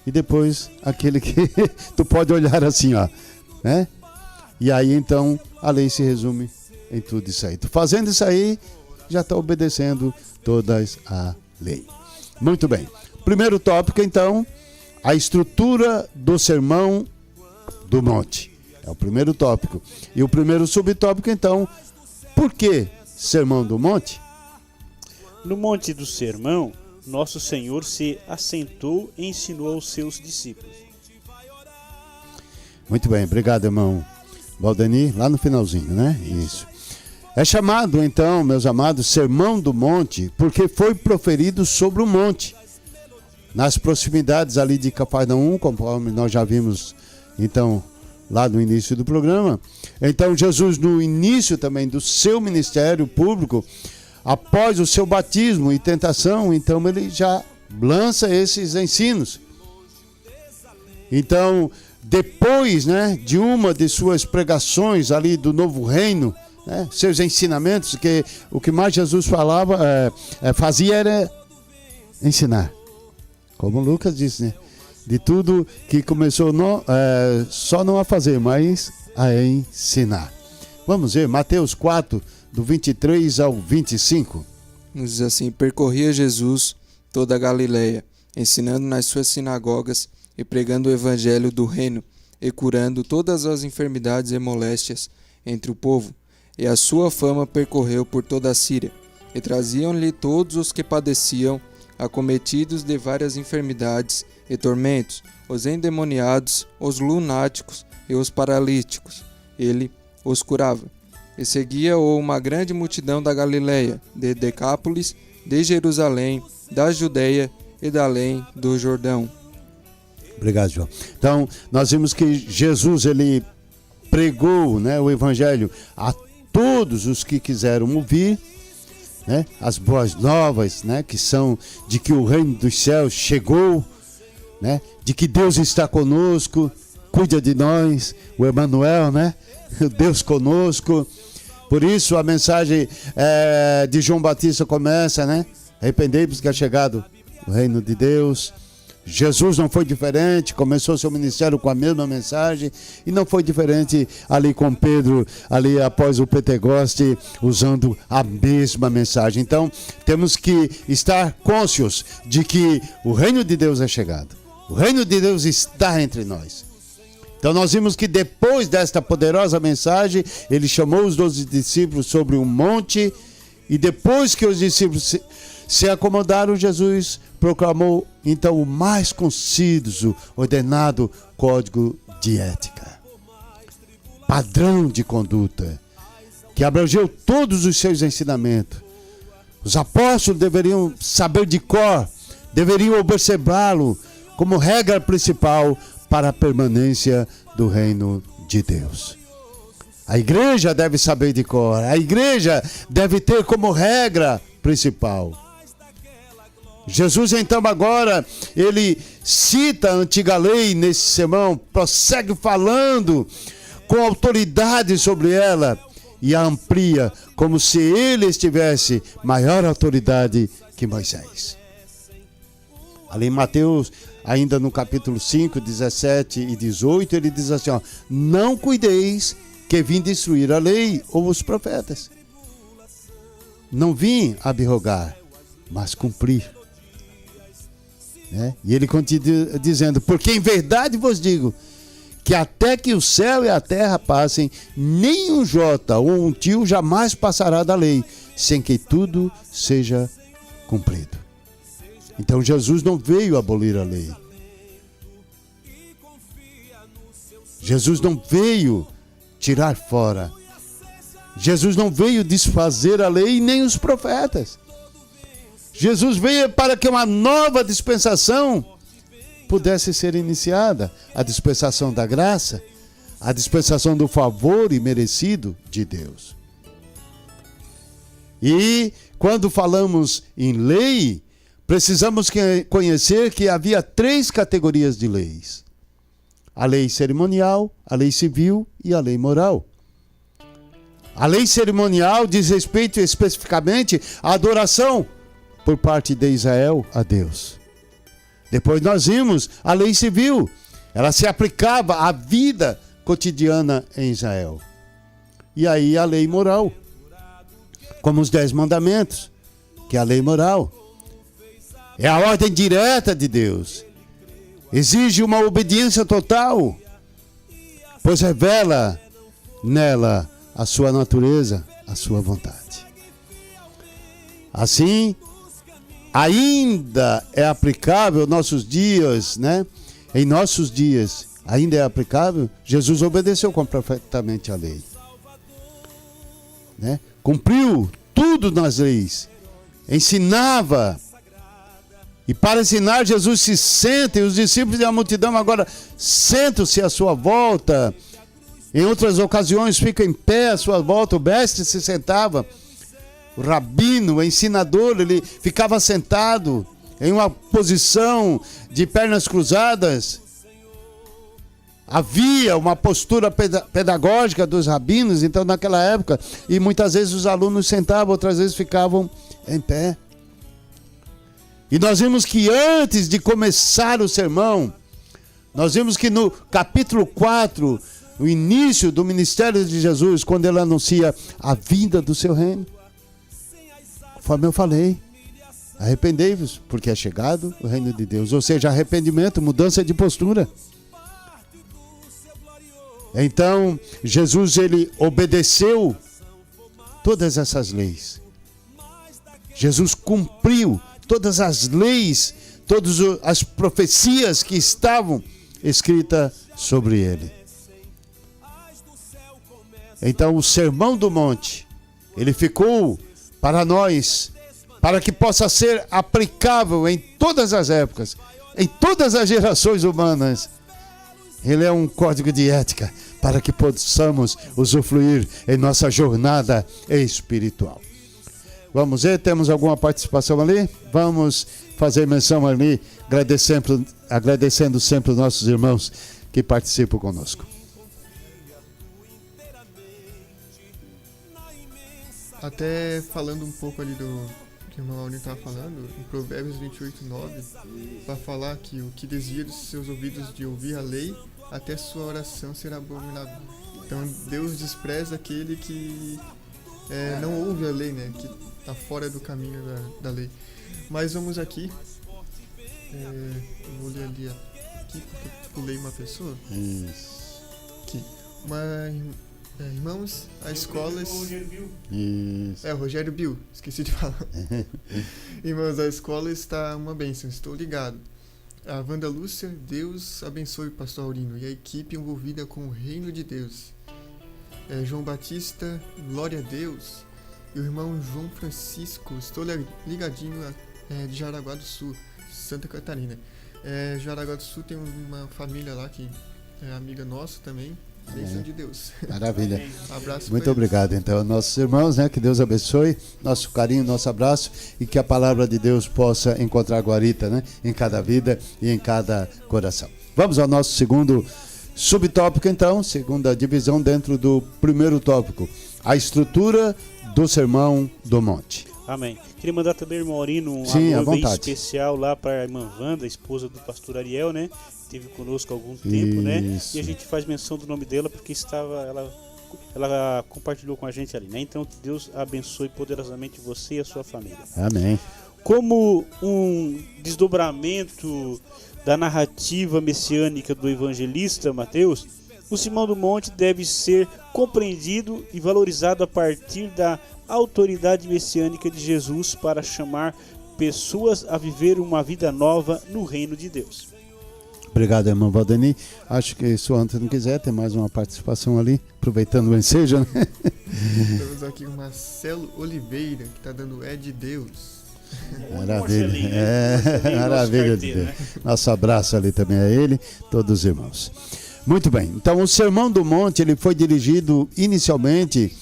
Speaker 3: e depois aquele que tu pode olhar assim, ó, né? E aí então a lei se resume em tudo isso aí. Tu fazendo isso aí, já está obedecendo todas a lei. Muito bem. Primeiro tópico, então, a estrutura do Sermão do Monte. É o primeiro tópico. E o primeiro subtópico, então, por que Sermão do Monte?
Speaker 5: No Monte do Sermão, nosso Senhor se assentou e ensinou aos seus discípulos.
Speaker 3: Muito bem, obrigado, irmão Valdeni, lá no finalzinho, né? Isso. É chamado, então, meus amados, Sermão do Monte, porque foi proferido sobre o monte, nas proximidades ali de Cafarnaum, conforme nós já vimos, então, lá no início do programa. Então, Jesus, no início também do seu ministério público, após o seu batismo e tentação, então ele já lança esses ensinos. Então, depois, né, de uma de suas pregações ali do novo reino, né, seus ensinamentos, que o que mais Jesus falava, fazia era ensinar. Como Lucas disse, né? De tudo que começou só não a fazer, mas a ensinar. Vamos ver, Mateus 4, do 23 ao 25.
Speaker 4: Nos diz assim, percorria Jesus toda a Galileia, ensinando nas suas sinagogas e pregando o evangelho do reino, e curando todas as enfermidades e moléstias entre o povo. E a sua fama percorreu por toda a Síria, e traziam-lhe todos os que padeciam, acometidos de várias enfermidades e tormentos, os endemoniados, os lunáticos e os paralíticos. Ele os curava. E seguia-o uma grande multidão da Galileia, de Decápolis, de Jerusalém, da Judeia e da além do Jordão.
Speaker 3: Obrigado, João. Então, nós vimos que Jesus, ele pregou, né, o evangelho a todos os que quiseram ouvir, né, as boas novas, né, que são de que o reino dos céus chegou, né, de que Deus está conosco, cuida de nós, o Emmanuel, né, Deus conosco. Por isso a mensagem de João Batista começa, né, arrependei-vos que é chegado o reino de Deus. Jesus não foi diferente, começou seu ministério com a mesma mensagem e não foi diferente ali com Pedro, ali após o Pentecoste, usando a mesma mensagem. Então, temos que estar conscientes de que o reino de Deus é chegado. O reino de Deus está entre nós. Então, nós vimos que depois desta poderosa mensagem, ele chamou os 12 discípulos sobre um monte e depois que os discípulos se acomodaram, Jesus proclamou então o mais conciso, ordenado código de ética, padrão de conduta, que abrangeu todos os seus ensinamentos. Os apóstolos deveriam saber de cor, deveriam observá-lo como regra principal para a permanência do reino de Deus. A igreja deve saber de cor, a igreja deve ter como regra principal. Jesus então agora, ele cita a antiga lei nesse sermão, prossegue falando com autoridade sobre ela e a amplia como se ele estivesse maior autoridade que Moisés. Ali em Mateus, ainda no capítulo 5, 17 e 18, ele diz assim, ó, não cuideis que vim destruir a lei ou os profetas. Não vim abrogar, mas cumprir. Né? E ele continua dizendo, porque em verdade vos digo, que até que o céu e a terra passem, nem um jota ou um tio jamais passará da lei, sem que tudo seja cumprido. Então Jesus não veio abolir a lei. Jesus não veio tirar fora. Jesus não veio desfazer a lei nem os profetas. Jesus veio para que uma nova dispensação pudesse ser iniciada, a dispensação da graça, a dispensação do favor imerecido de Deus. E quando falamos em lei, precisamos conhecer que havia 3 categorias de leis: a lei cerimonial, a lei civil e a lei moral. A lei cerimonial diz respeito especificamente à adoração por parte de Israel a Deus. Depois nós vimos a lei civil. Ela se aplicava à vida cotidiana em Israel. E aí a lei moral, como os 10 mandamentos, que é a lei moral. É a ordem direta de Deus. Exige uma obediência total, pois revela nela a sua natureza, a sua vontade. Assim, ainda é aplicável nossos dias, né? Em nossos dias, ainda é aplicável. Jesus obedeceu completamente a lei, né? Cumpriu tudo nas leis, ensinava. E para ensinar, Jesus se senta, e os discípulos e a multidão agora sentam-se à sua volta. Em outras ocasiões ficam em pé à sua volta, o mestre se sentava. O rabino, o ensinador, ele ficava sentado em uma posição de pernas cruzadas. Havia uma postura pedagógica dos rabinos, então naquela época, e muitas vezes os alunos sentavam, outras vezes ficavam em pé. E nós vimos que antes de começar o sermão, nós vimos que no capítulo 4, o início do ministério de Jesus, quando ele anuncia a vinda do seu reino, conforme eu falei, arrependei-vos, porque é chegado o reino de Deus. Ou seja, arrependimento, mudança de postura. Então, Jesus, ele obedeceu todas essas leis. Jesus cumpriu todas as leis, todas as profecias que estavam escritas sobre ele. Então, o Sermão do Monte, ele ficou para nós, para que possa ser aplicável em todas as épocas, em todas as gerações humanas. Ele é um código de ética para que possamos usufruir em nossa jornada espiritual. Vamos ver, temos alguma participação ali? Vamos fazer menção ali, agradecendo sempre os nossos irmãos que participam conosco.
Speaker 6: Até falando um pouco ali do que o irmão Aurélio estava falando, em Provérbios 28:9, vai falar que o que desvia dos seus ouvidos de ouvir a lei, até sua oração será abominável. Então Deus despreza aquele que não ouve a lei, né? Que está fora do caminho da lei. Mas vamos aqui, eu vou ler ali aqui, porque eu pulei uma pessoa.
Speaker 3: Isso.
Speaker 6: Aqui. Irmãos, a escola...
Speaker 3: Isso.
Speaker 6: Rogério Bill, esqueci de falar. Irmãos, a escola está uma bênção, estou ligado. A Wanda Lúcia, Deus abençoe o pastor Aurino e a equipe envolvida com o reino de Deus. João Batista, glória a Deus. E o irmão João Francisco, estou ligadinho de Jaraguá do Sul, Santa Catarina. Jaraguá do Sul tem uma família lá que é amiga nossa também. Bênção de Deus.
Speaker 3: Maravilha.
Speaker 6: Abraço.
Speaker 3: Muito obrigado, então, nossos irmãos, né? Que Deus abençoe, nosso carinho, nosso abraço e que a palavra de Deus possa encontrar guarita, né? Em cada vida e em cada coração. Vamos ao nosso segundo subtópico, então, segunda divisão dentro do primeiro tópico, a estrutura do Sermão do Monte.
Speaker 5: Amém. Queria mandar também, irmão Aurino, um
Speaker 3: Sim,
Speaker 5: alô bem
Speaker 3: vontade.
Speaker 5: especial lá para a irmã Wanda, esposa do pastor Ariel, né? Esteve conosco há algum tempo, né? E a gente faz menção do nome dela porque ela compartilhou com a gente ali, né? Então, que Deus abençoe poderosamente você e a sua família.
Speaker 3: Amém.
Speaker 5: Como um desdobramento da narrativa messiânica do evangelista Mateus, o Sermão do Monte deve ser compreendido e valorizado a partir da autoridade messiânica de Jesus para chamar pessoas a viver uma vida nova no reino de Deus.
Speaker 3: Obrigado, irmão Valdeni. Acho que se o Antônio quiser, tem mais uma participação ali, aproveitando o ensejo, né?
Speaker 6: Temos aqui o Marcelo Oliveira, que está dando de Deus.
Speaker 3: Maravilha. Maravilha de Deus. Nosso abraço ali também a ele, todos os irmãos. Muito bem. Então, o Sermão do Monte ele foi dirigido inicialmente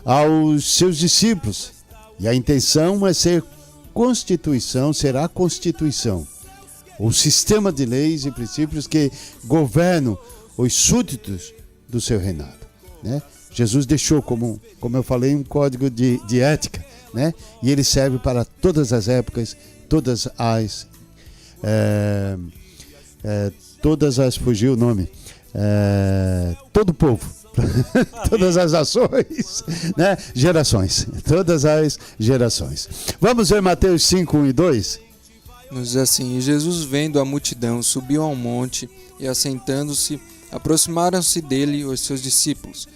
Speaker 3: aos seus discípulos. E a intenção é ser a Constituição. O sistema de leis e princípios que governam os súditos do seu reinado, né? Jesus deixou, como eu falei, um código de ética, né? E ele serve para todas as épocas, fugiu o nome, todo o povo, todas as ações, né? Gerações, todas as gerações. Vamos ver Mateus 5, 1 e 2?
Speaker 4: Nos diz assim: E Jesus, vendo a multidão, subiu ao monte e, assentando-se, aproximaram-se dele os seus discípulos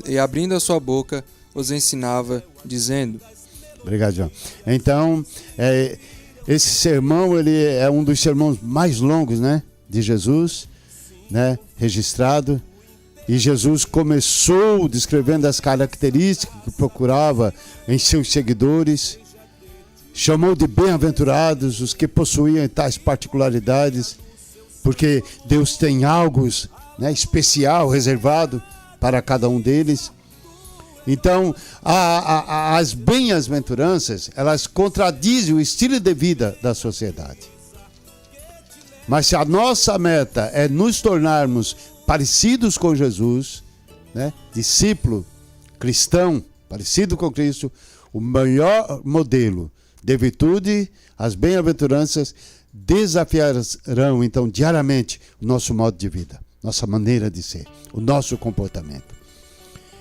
Speaker 4: e abrindo a sua boca, os ensinava, dizendo...
Speaker 3: Obrigado, João. Então, esse sermão ele é um dos sermões mais longos, né, de Jesus, né, registrado. E Jesus começou descrevendo as características que procurava em seus seguidores. Chamou de bem-aventurados os que possuíam tais particularidades, porque Deus tem algo, né, especial, reservado para cada um deles. Então, as bem-aventuranças, elas contradizem o estilo de vida da sociedade. Mas se a nossa meta é nos tornarmos parecidos com Jesus, né, discípulo cristão, parecido com Cristo, o maior modelo de virtude, as bem-aventuranças desafiarão então diariamente o nosso modo de vida, nossa maneira de ser, o nosso comportamento.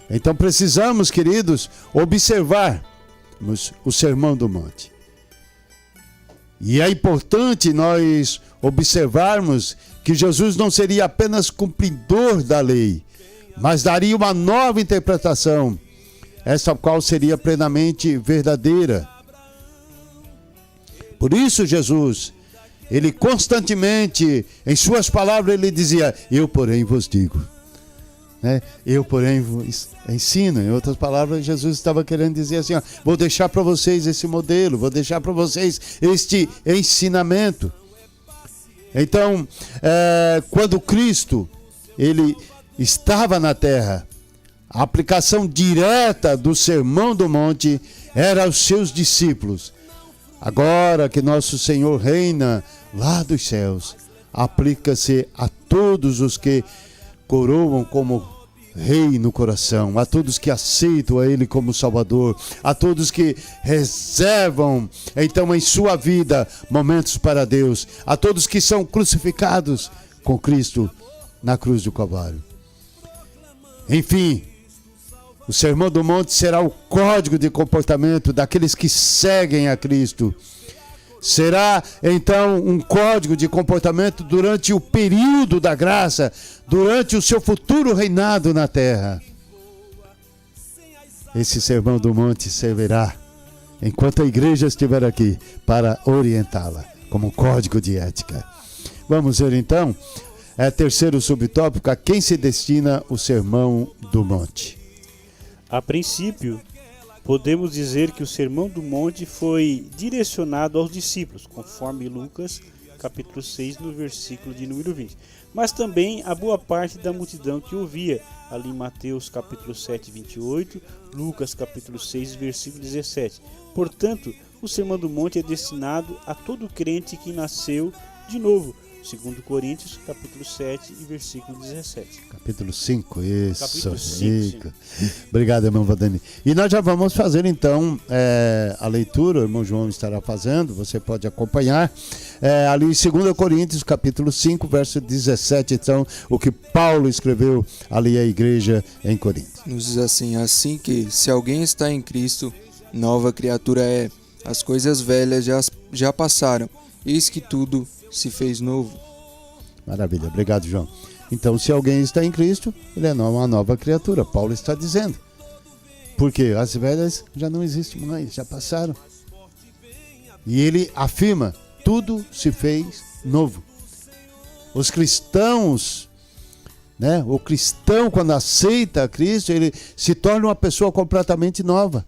Speaker 3: Então precisamos, queridos, observarmos o Sermão do Monte. E é importante nós observarmos que Jesus não seria apenas cumpridor da lei, mas daria uma nova interpretação, essa qual seria plenamente verdadeira. Por isso Jesus, ele constantemente, em suas palavras, ele dizia: eu, porém, vos digo. Né? Eu, porém, vos ensino. Em outras palavras, Jesus estava querendo dizer assim: ó, vou deixar para vocês esse modelo, vou deixar para vocês este ensinamento. Então, quando Cristo ele estava na terra, a aplicação direta do Sermão do Monte era aos seus discípulos. Agora que nosso Senhor reina lá dos céus, aplica-se a todos os que coroam como Rei no coração, a todos que aceitam a Ele como Salvador, a todos que reservam então em sua vida momentos para Deus, a todos que são crucificados com Cristo na cruz do Calvário. Enfim, o Sermão do Monte será o código de comportamento daqueles que seguem a Cristo. Será, então, um código de comportamento durante o período da graça, durante o seu futuro reinado na terra. Esse Sermão do Monte servirá, enquanto a igreja estiver aqui, para orientá-la como código de ética. Vamos ver, então, terceiro subtópico: a quem se destina o Sermão do Monte.
Speaker 5: A princípio, podemos dizer que o Sermão do Monte foi direcionado aos discípulos, conforme Lucas capítulo 6, no versículo de número 20. Mas também a boa parte da multidão que ouvia, ali em Mateus capítulo 7, 28, Lucas capítulo 6, versículo 17. Portanto, o Sermão do Monte é destinado a todo crente que nasceu de novo, segundo Coríntios, capítulo 7 e versículo 17.
Speaker 3: Capítulo 5, isso.
Speaker 5: Capítulo 5.
Speaker 3: Obrigado, irmão Valdani. E nós já vamos fazer, então, a leitura, o irmão João estará fazendo, você pode acompanhar, ali em 2 Coríntios, capítulo 5, verso 17, então, o que Paulo escreveu ali à igreja em Corinto.
Speaker 4: Nos diz assim que, se alguém está em Cristo, nova criatura é. As coisas velhas já passaram, eis que tudo se fez novo.
Speaker 3: Maravilha, obrigado, João. Então, se alguém está em Cristo, ele é uma nova criatura, Paulo está dizendo. Porque as velhas já não existem mais, já passaram. E ele afirma, tudo se fez novo. Os cristãos, né? O cristão, quando aceita a Cristo, ele se torna uma pessoa completamente nova.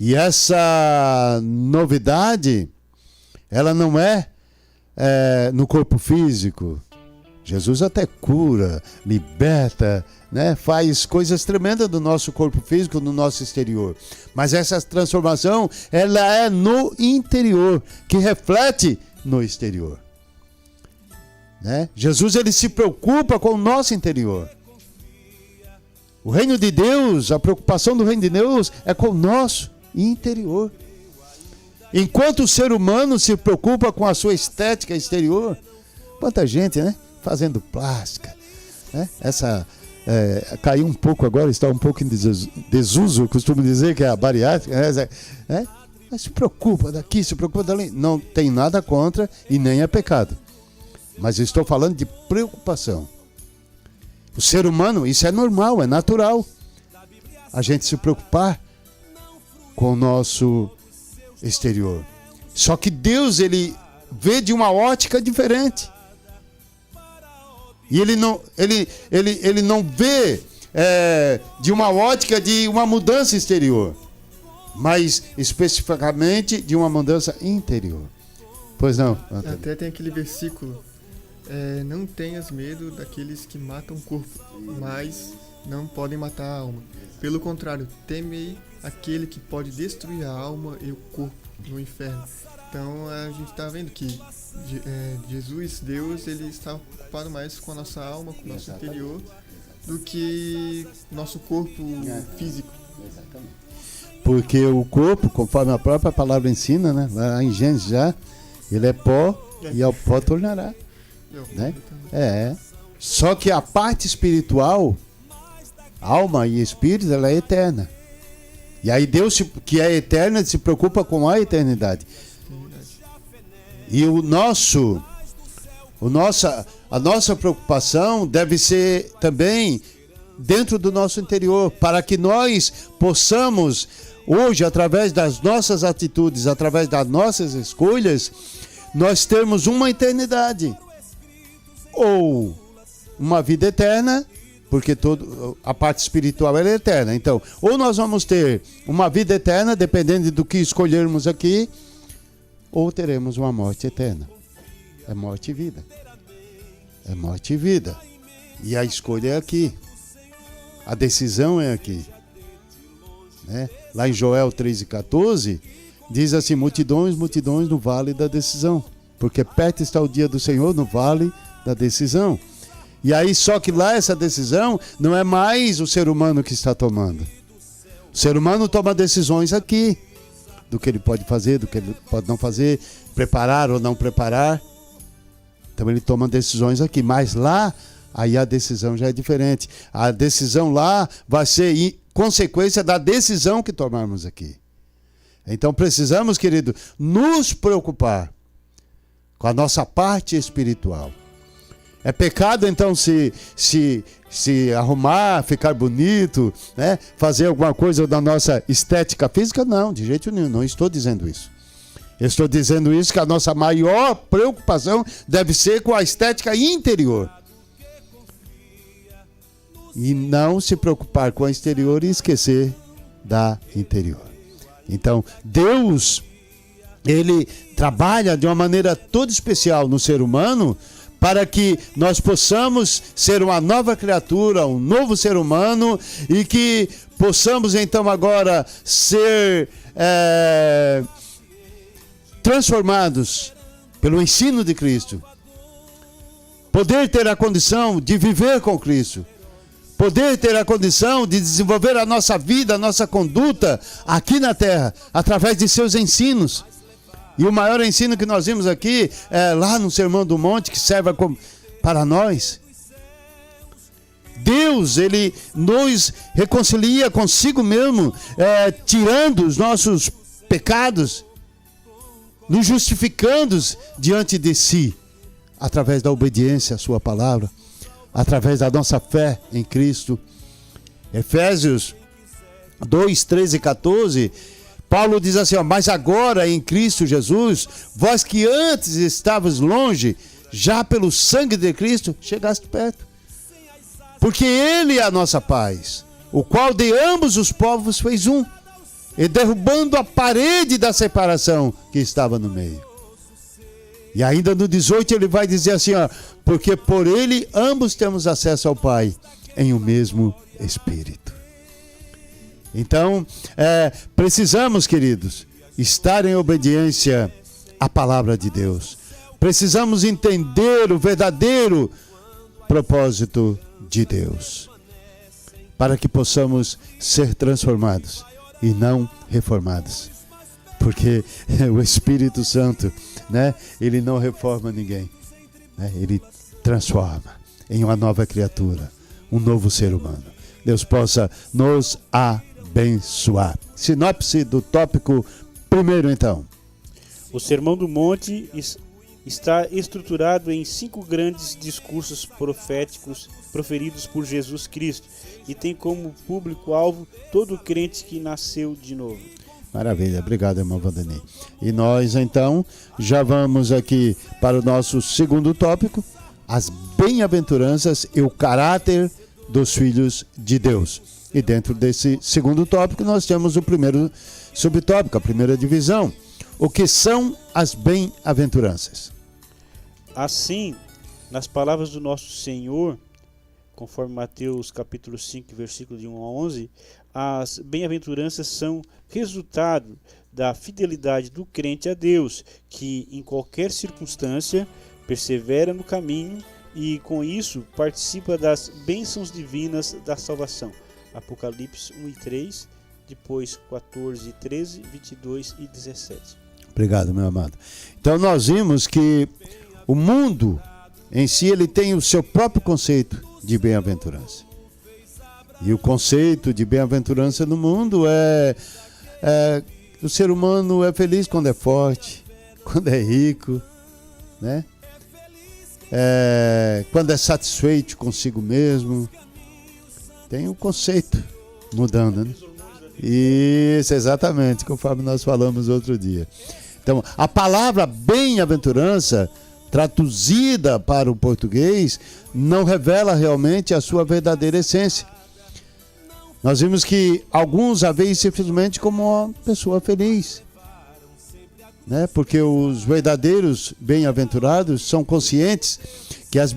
Speaker 3: E essa novidade, ela não é no corpo físico. Jesus até cura, liberta, né? Faz coisas tremendas do nosso corpo físico, no nosso exterior. Mas essa transformação, ela é no interior, que reflete no exterior. Né? Jesus, ele se preocupa com o nosso interior. O reino de Deus, a preocupação do reino de Deus é com o nosso interior. Enquanto o ser humano se preocupa com a sua estética exterior, quanta gente, né? Fazendo plástica, né? Caiu um pouco agora, está um pouco em desuso, eu costumo dizer que é a bariátrica, né? Mas se preocupa daqui, se preocupa dali. Não tem nada contra e nem é pecado. Mas eu estou falando de preocupação. O ser humano, isso é normal, é natural. A gente se preocupar com o nosso exterior. Só que Deus, ele vê de uma ótica diferente. E ele não vê de uma ótica de uma mudança exterior, mas especificamente de uma mudança interior. Pois não, Antônio?
Speaker 6: Até tem aquele versículo, não tenhas medo daqueles que matam o corpo, mas não podem matar a alma. Pelo contrário, temei aquele que pode destruir a alma e o corpo no inferno. Então a gente está vendo que Jesus, Deus, ele está ocupado mais com a nossa alma, com o nosso interior, do que nosso corpo físico.
Speaker 3: Exatamente. Porque o corpo, conforme a própria palavra ensina, né, lá em Gênesis já, ele é pó e ao pó tornará. Né? Só que a parte espiritual, alma e espírito, ela é eterna. E aí Deus, que é eterno, se preocupa com a eternidade. E a nossa preocupação deve ser também dentro do nosso interior, para que nós possamos, hoje, através das nossas atitudes, através das nossas escolhas, nós termos uma eternidade. Ou uma vida eterna, porque a parte espiritual é eterna. Então, ou nós vamos ter uma vida eterna, dependendo do que escolhermos aqui, ou teremos uma morte eterna. É morte e vida. É morte e vida. E a escolha é aqui. A decisão é aqui. Né? Lá em Joel 3,14, diz assim, multidões, multidões no vale da decisão. Porque perto está o dia do Senhor no vale da decisão. E aí, só que lá essa decisão não é mais o ser humano que está tomando. O ser humano toma decisões aqui, do que ele pode fazer, do que ele pode não fazer, preparar ou não preparar. Então ele toma decisões aqui, mas lá, aí a decisão já é diferente. A decisão lá vai ser consequência da decisão que tomarmos aqui. Então precisamos, querido, nos preocupar com a nossa parte espiritual. É pecado, então, se arrumar, ficar bonito, né? Fazer alguma coisa da nossa estética física? Não, de jeito nenhum, não estou dizendo isso. Eu estou dizendo isso, que a nossa maior preocupação deve ser com a estética interior. E não se preocupar com a exterior e esquecer da interior. Então, Deus, ele trabalha de uma maneira toda especial no ser humano para que nós possamos ser uma nova criatura, um novo ser humano, e que possamos então agora ser transformados pelo ensino de Cristo. Poder ter a condição de viver com Cristo. Poder ter a condição de desenvolver a nossa vida, a nossa conduta aqui na terra, através de seus ensinos. E o maior ensino que nós vimos aqui é lá no Sermão do Monte, que serve para nós. Deus, ele nos reconcilia consigo mesmo, tirando os nossos pecados, nos justificando diante de si, através da obediência à sua palavra, através da nossa fé em Cristo. Efésios 2, 13 e 14, Paulo diz assim, mas agora em Cristo Jesus, vós que antes estavas longe, já pelo sangue de Cristo, chegaste perto. Porque Ele é a nossa paz, o qual de ambos os povos fez um, e derrubando a parede da separação que estava no meio. E ainda no 18 ele vai dizer assim, porque por Ele ambos temos acesso ao Pai, em o mesmo Espírito. Então, precisamos, queridos, estar em obediência à palavra de Deus. Precisamos entender o verdadeiro propósito de Deus, para que possamos ser transformados e não reformados. Porque o Espírito Santo, ele não reforma ninguém, ele transforma em uma nova criatura, um novo ser humano. Deus possa nos abençoar. Sinopse do tópico primeiro, então.
Speaker 5: O Sermão do Monte está estruturado em 5 grandes discursos proféticos proferidos por Jesus Cristo e tem como público-alvo todo crente que nasceu de novo.
Speaker 3: Maravilha, obrigado, irmão Vanderlei. E nós, então, já vamos aqui para o nosso segundo tópico, as bem-aventuranças e o caráter dos filhos de Deus. E dentro desse segundo tópico, nós temos o primeiro subtópico, a primeira divisão. O que são as bem-aventuranças?
Speaker 5: Assim, nas palavras do nosso Senhor, conforme Mateus capítulo 5, versículo de 1 a 11, as bem-aventuranças são resultado da fidelidade do crente a Deus, que em qualquer circunstância persevera no caminho e com isso participa das bênçãos divinas da salvação. Apocalipse 1 e 3, depois 14 e 13, 22 e 17.
Speaker 3: Obrigado, meu amado. Então nós vimos que o mundo em si ele tem o seu próprio conceito de bem-aventurança. E o conceito de bem-aventurança no mundo o ser humano é feliz quando é forte, quando é rico, quando é satisfeito consigo mesmo. Tem um conceito mudando, né? Isso, exatamente, conforme nós falamos outro dia. Então, a palavra bem-aventurança, traduzida para o português, não revela realmente a sua verdadeira essência. Nós vimos que alguns a veem simplesmente como uma pessoa feliz, porque os verdadeiros bem-aventurados são conscientes que as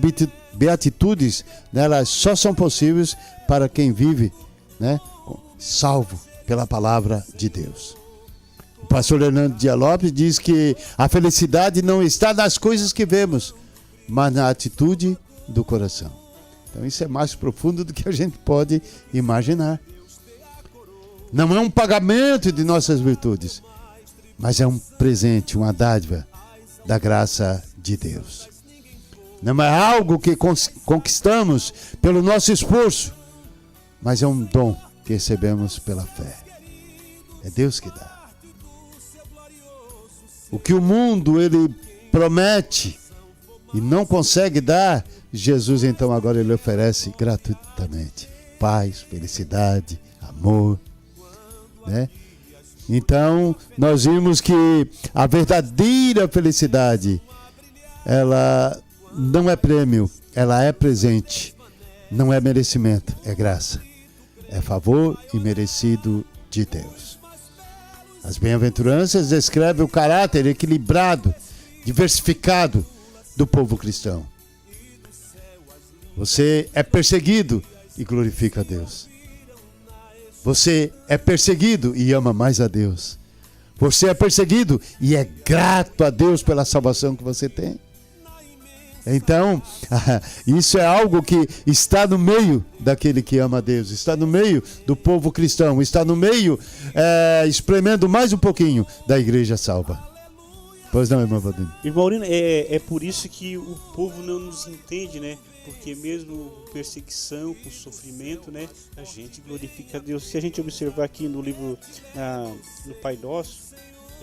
Speaker 3: beatitudes elas só são possíveis para quem vive salvo pela palavra de Deus. O pastor Hernando Dias Lopes diz que a felicidade não está nas coisas que vemos, mas na atitude do coração. Então isso é mais profundo do que a gente pode imaginar. Não é um pagamento de nossas virtudes, mas é um presente, uma dádiva da graça de Deus. Não é algo que conquistamos pelo nosso esforço, mas é um dom que recebemos pela fé. É Deus que dá. O que o mundo ele promete e não consegue dar, Jesus então agora ele oferece gratuitamente. Paz, felicidade, amor, Então nós vimos que a verdadeira felicidade ela não é prêmio, ela é presente, não é merecimento, é graça, é favor e merecido de Deus. As bem-aventuranças descrevem o caráter equilibrado, diversificado do povo cristão. Você é perseguido e glorifica a Deus. Você é perseguido e ama mais a Deus. Você é perseguido e é grato a Deus pela salvação que você tem. Então, isso é algo que está no meio daquele que ama a Deus, está no meio do povo cristão, está no meio, espremendo mais um pouquinho da igreja salva. Pois não, irmão Valdinho?
Speaker 5: Irmão Aurino, é por isso que o povo não nos entende, né? Porque mesmo com perseguição, com sofrimento, né? A gente glorifica a Deus. Se a gente observar aqui no livro, no Pai Nosso,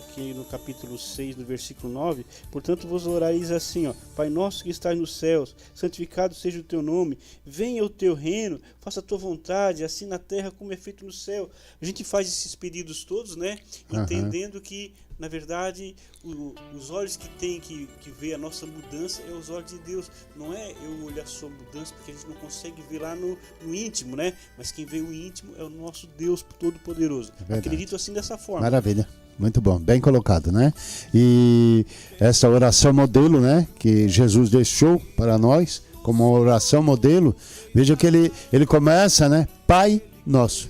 Speaker 5: aqui no capítulo 6, no versículo 9, portanto vos orareis assim, ó: Pai nosso que estás nos céus, santificado seja o teu nome, venha o teu reino, faça a tua vontade, assim na terra como é feito no céu. A gente faz esses pedidos todos, né? Entendendo que, na verdade, os olhos que tem que ver a nossa mudança é os olhos de Deus. Não é eu olhar só a mudança, porque a gente não consegue ver lá no íntimo, né? Mas quem vê o íntimo é o nosso Deus Todo-Poderoso. Acredito assim dessa forma.
Speaker 3: Maravilha. Muito bom, bem colocado, né? E essa oração modelo, né, que Jesus deixou para nós, como uma oração modelo, veja que ele começa, né? Pai Nosso.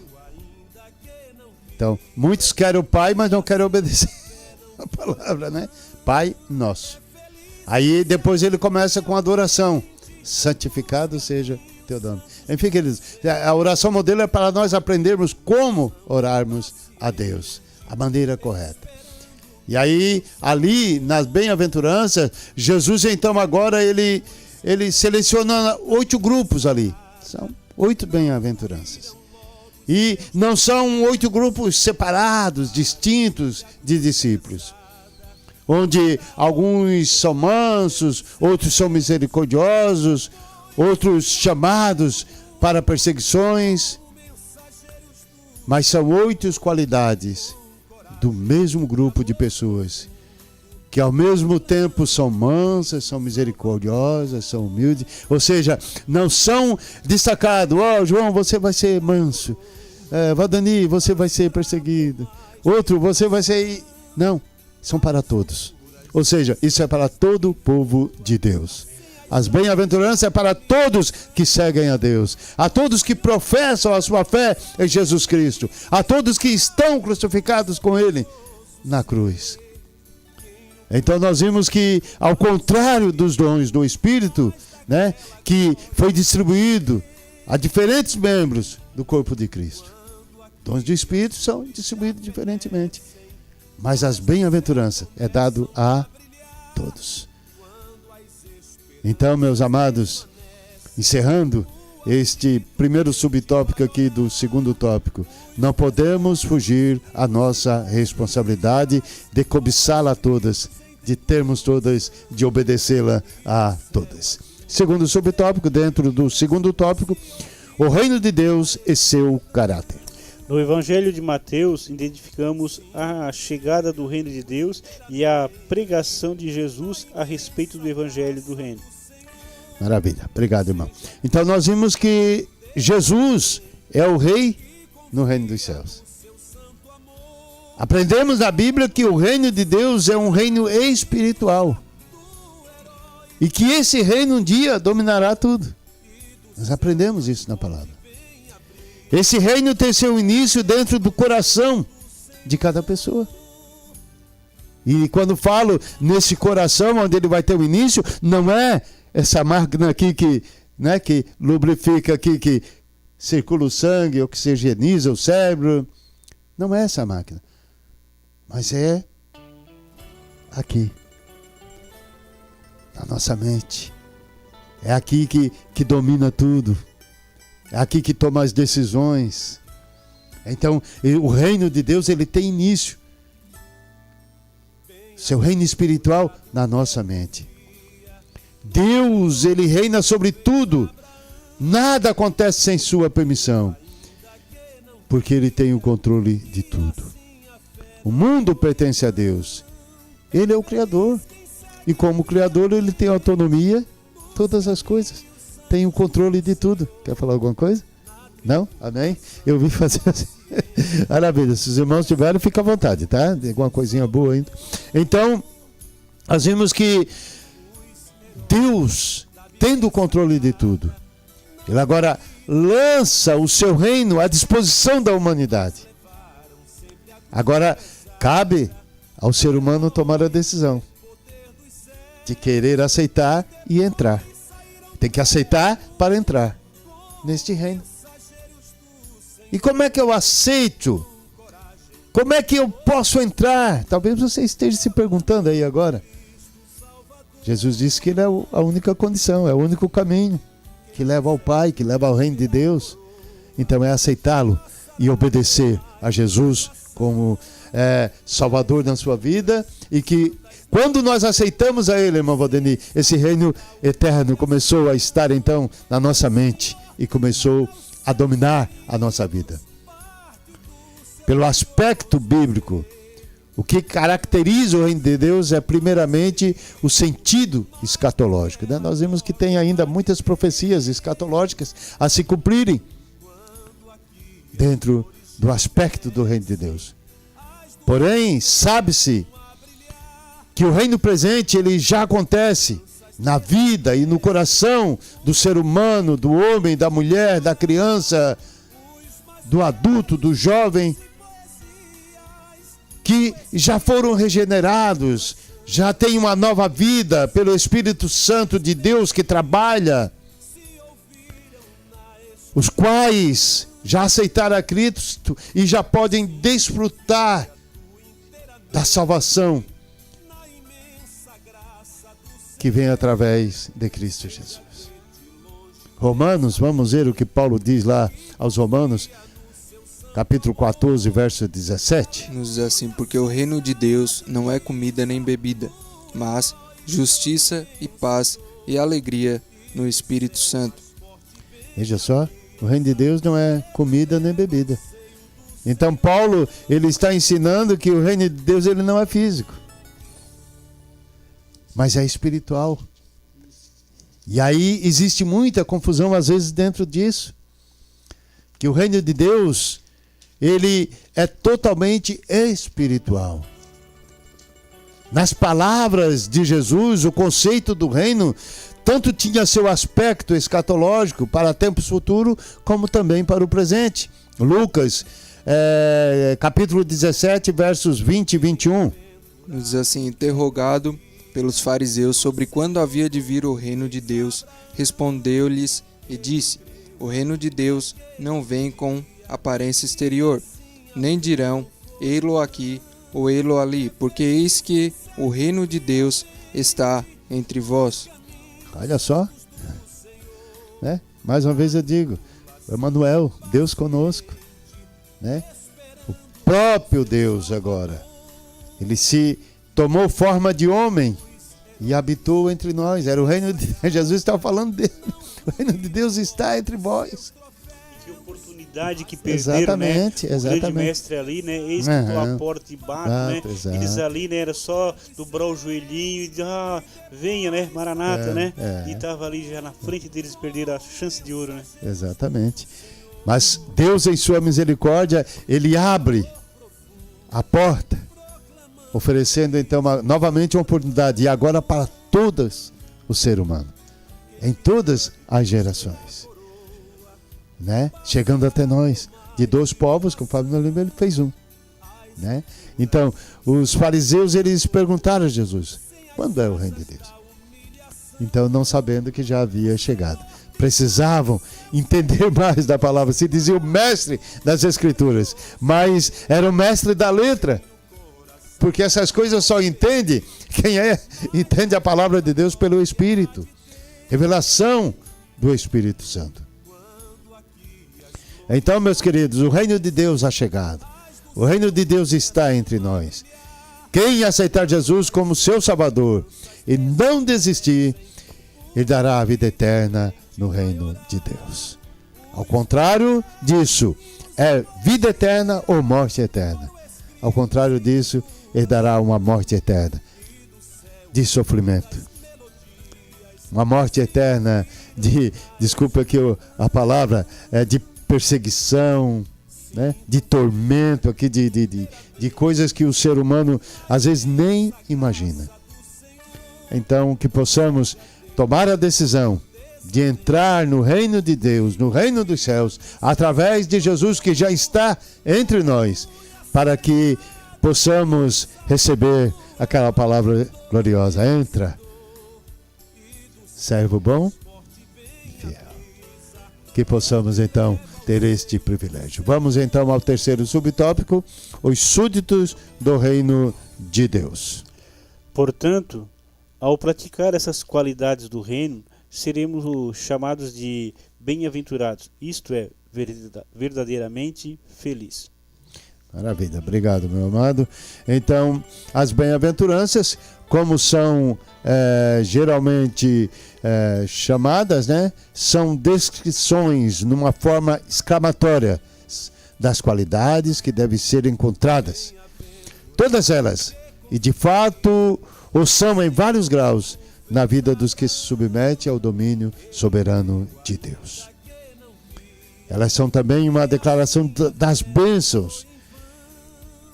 Speaker 3: Então, muitos querem o Pai, mas não querem obedecer a palavra, né? Pai Nosso. Aí depois ele começa com adoração. Santificado seja teu nome. Enfim, queridos, a oração modelo é para nós aprendermos como orarmos a Deus, a maneira correta. E aí, ali nas bem-aventuranças, Jesus então agora ele seleciona 8 grupos ali. São 8 bem-aventuranças. E não são 8 grupos separados, distintos de discípulos, onde alguns são mansos, outros são misericordiosos, outros chamados para perseguições, mas são 8 qualidades do mesmo grupo de pessoas, que ao mesmo tempo são mansas, são misericordiosas, são humildes, ou seja, não são destacados. João, você vai ser manso. Valdani, você vai ser perseguido. Outro, você vai ser... Não, são para todos. Ou seja, isso é para todo o povo de Deus. As bem-aventuranças é para todos que seguem a Deus, a todos que professam a sua fé em Jesus Cristo, a todos que estão crucificados com Ele na cruz. Então nós vimos que, ao contrário dos dons do Espírito, né, que foi distribuído a diferentes membros do corpo de Cristo, dons do Espírito são distribuídos diferentemente, mas as bem-aventuranças é dado a todos. Então, meus amados, encerrando este primeiro subtópico aqui do segundo tópico, não podemos fugir à nossa responsabilidade de cobiçá-la a todas, de termos todas, de obedecê-la a todas. Segundo subtópico, dentro do segundo tópico, o reino de Deus e seu caráter.
Speaker 5: No Evangelho de Mateus, identificamos a chegada do reino de Deus e a pregação de Jesus a respeito do Evangelho do reino.
Speaker 3: Maravilha, obrigado, irmão. Então nós vimos que Jesus é o rei no reino dos céus. Aprendemos na Bíblia que o reino de Deus é um reino espiritual. E que esse reino um dia dominará tudo. Nós aprendemos isso na palavra. Esse reino tem seu início dentro do coração de cada pessoa. E quando falo nesse coração onde ele vai ter o início, não é essa máquina aqui que lubrifica aqui, que circula o sangue, oxigeniza o cérebro. Não é essa máquina. Mas é aqui, na nossa mente. É aqui que domina tudo. É aqui que toma as decisões. Então, o reino de Deus, ele tem início. Seu reino espiritual na nossa mente. Deus, ele reina sobre tudo. Nada acontece sem sua permissão. Porque ele tem o controle de tudo. O mundo pertence a Deus. Ele é o Criador. E como Criador, ele tem autonomia, todas as coisas. Tem o controle de tudo. Quer falar alguma coisa? Não? Amém? Eu vim fazer assim. Maravilha. Se os irmãos tiverem, fica à vontade, tá? Tem alguma coisinha boa ainda. Então, nós vimos que Deus, tendo o controle de tudo, Ele agora lança o seu reino à disposição da humanidade. Agora, cabe ao ser humano tomar a decisão de querer aceitar e entrar. Tem que aceitar para entrar neste reino. E como é que eu aceito? Como é que eu posso entrar? Talvez você esteja se perguntando aí agora. Jesus disse que Ele é a única condição, é o único caminho que leva ao Pai, que leva ao reino de Deus. Então é aceitá-lo e obedecer a Jesus como Salvador na sua vida, e que quando nós aceitamos a Ele, irmão Valdeni, esse reino eterno começou a estar então na nossa mente e começou a dominar a nossa vida. Pelo aspecto bíblico, o que caracteriza o reino de Deus é primeiramente o sentido escatológico, né? Nós vimos que tem ainda muitas profecias escatológicas a se cumprirem dentro do aspecto do reino de Deus. Porém, sabe-se que o reino presente ele já acontece na vida e no coração do ser humano, do homem, da mulher, da criança, do adulto, do jovem, que já foram regenerados, já têm uma nova vida pelo Espírito Santo de Deus que trabalha, os quais já aceitaram a Cristo e já podem desfrutar da salvação que vem através de Cristo Jesus. Romanos, vamos ver o que Paulo diz lá aos Romanos, capítulo 14, verso 17.
Speaker 4: Nos diz assim: porque o reino de Deus não é comida nem bebida, mas justiça e paz e alegria no Espírito Santo.
Speaker 3: Veja só, o reino de Deus não é comida nem bebida. Então Paulo, ele está ensinando que o reino de Deus ele não é físico, mas é espiritual. E aí existe muita confusão às vezes dentro disso, que o reino de Deus ele é totalmente espiritual. Nas palavras de Jesus, o conceito do reino tanto tinha seu aspecto escatológico para tempos futuros, como também para o presente. Lucas, capítulo 17, versos 20 e 21.
Speaker 4: Nos diz assim: interrogado pelos fariseus sobre quando havia de vir o reino de Deus, respondeu-lhes e disse: o reino de Deus não vem com aparência exterior, nem dirão ei-lo aqui ou ei-lo ali, porque eis que o reino de Deus está entre vós.
Speaker 3: Olha só, né? Mais uma vez eu digo, Emmanuel, Deus conosco, né? O próprio Deus agora, ele se tomou forma de homem e habitou entre nós. Era o reino de Deus. Jesus estava falando dele. O reino de Deus está entre vós.
Speaker 5: Que oportunidade que perderam,
Speaker 3: exatamente,
Speaker 5: né? O
Speaker 3: exatamente.
Speaker 5: grande mestre ali, né? Eis que estou à porta e bato, né?
Speaker 3: Exato.
Speaker 5: Eles ali, né? Era só dobrar o joelhinho e dizer, venha, né? Maranata, né? E estava ali já na frente deles, perderam a chance de ouro, né?
Speaker 3: Exatamente. Mas Deus, em sua misericórdia, ele abre a porta, oferecendo então novamente uma oportunidade, e agora para todos o ser humano, em todas as gerações, né? Chegando até nós, de 2 povos, conforme eu lembro, ele fez um, né? Então, os fariseus, eles perguntaram a Jesus, quando é o reino de Deus? Então, não sabendo que já havia chegado, precisavam entender mais da palavra. Se dizia o mestre das Escrituras, mas era o mestre da letra, porque essas coisas só entende quem entende a palavra de Deus pelo Espírito, revelação do Espírito Santo. Então, meus queridos, o reino de Deus ha chegado, o reino de Deus está entre nós. Quem aceitar Jesus como seu Salvador e não desistir, ele dará a vida eterna no reino de Deus. Ao contrário disso, é vida eterna ou morte eterna. Ao contrário disso, ele dará uma morte eterna de sofrimento. Uma morte eterna de, desculpa aqui a palavra, de perseguição, né? De tormento, aqui de coisas que o ser humano às vezes nem imagina. Então, que possamos tomar a decisão de entrar no reino de Deus, no reino dos céus, através de Jesus que já está entre nós, para que possamos receber aquela palavra gloriosa: entra, servo bom e fiel. Que possamos então ter este privilégio. Vamos então ao terceiro subtópico: os súditos do reino de Deus.
Speaker 5: Portanto, ao praticar essas qualidades do reino, seremos chamados de bem-aventurados, isto é, verdadeiramente feliz.
Speaker 3: Maravilha, obrigado, meu amado. Então, as bem-aventuranças, como são geralmente chamadas, né, são descrições numa forma exclamatória das qualidades que devem ser encontradas. Todas elas, e de fato o são em vários graus, na vida dos que se submetem ao domínio soberano de Deus. Elas são também uma declaração das bênçãos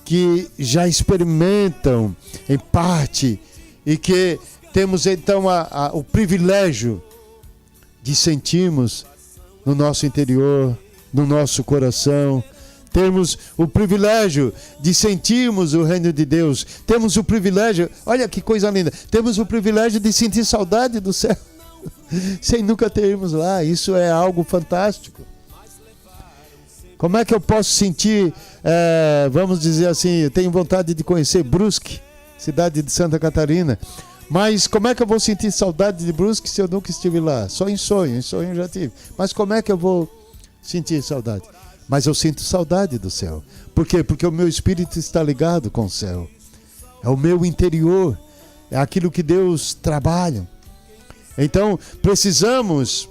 Speaker 3: que já experimentam em parte e que temos então o privilégio de sentirmos no nosso interior, no nosso coração. Temos o privilégio de sentirmos o reino de Deus. Temos o privilégio, olha que coisa linda, temos o privilégio de sentir saudade do céu, sem nunca termos lá. Isso é algo fantástico. Como é que eu posso sentir, vamos dizer assim, eu tenho vontade de conhecer Brusque, cidade de Santa Catarina, mas como é que eu vou sentir saudade de Brusque se eu nunca estive lá? Só em sonho eu já tive. Mas como é que eu vou sentir saudade? Mas eu sinto saudade do céu. Por quê? Porque o meu espírito está ligado com o céu. É o meu interior. É aquilo que Deus trabalha. Então, precisamos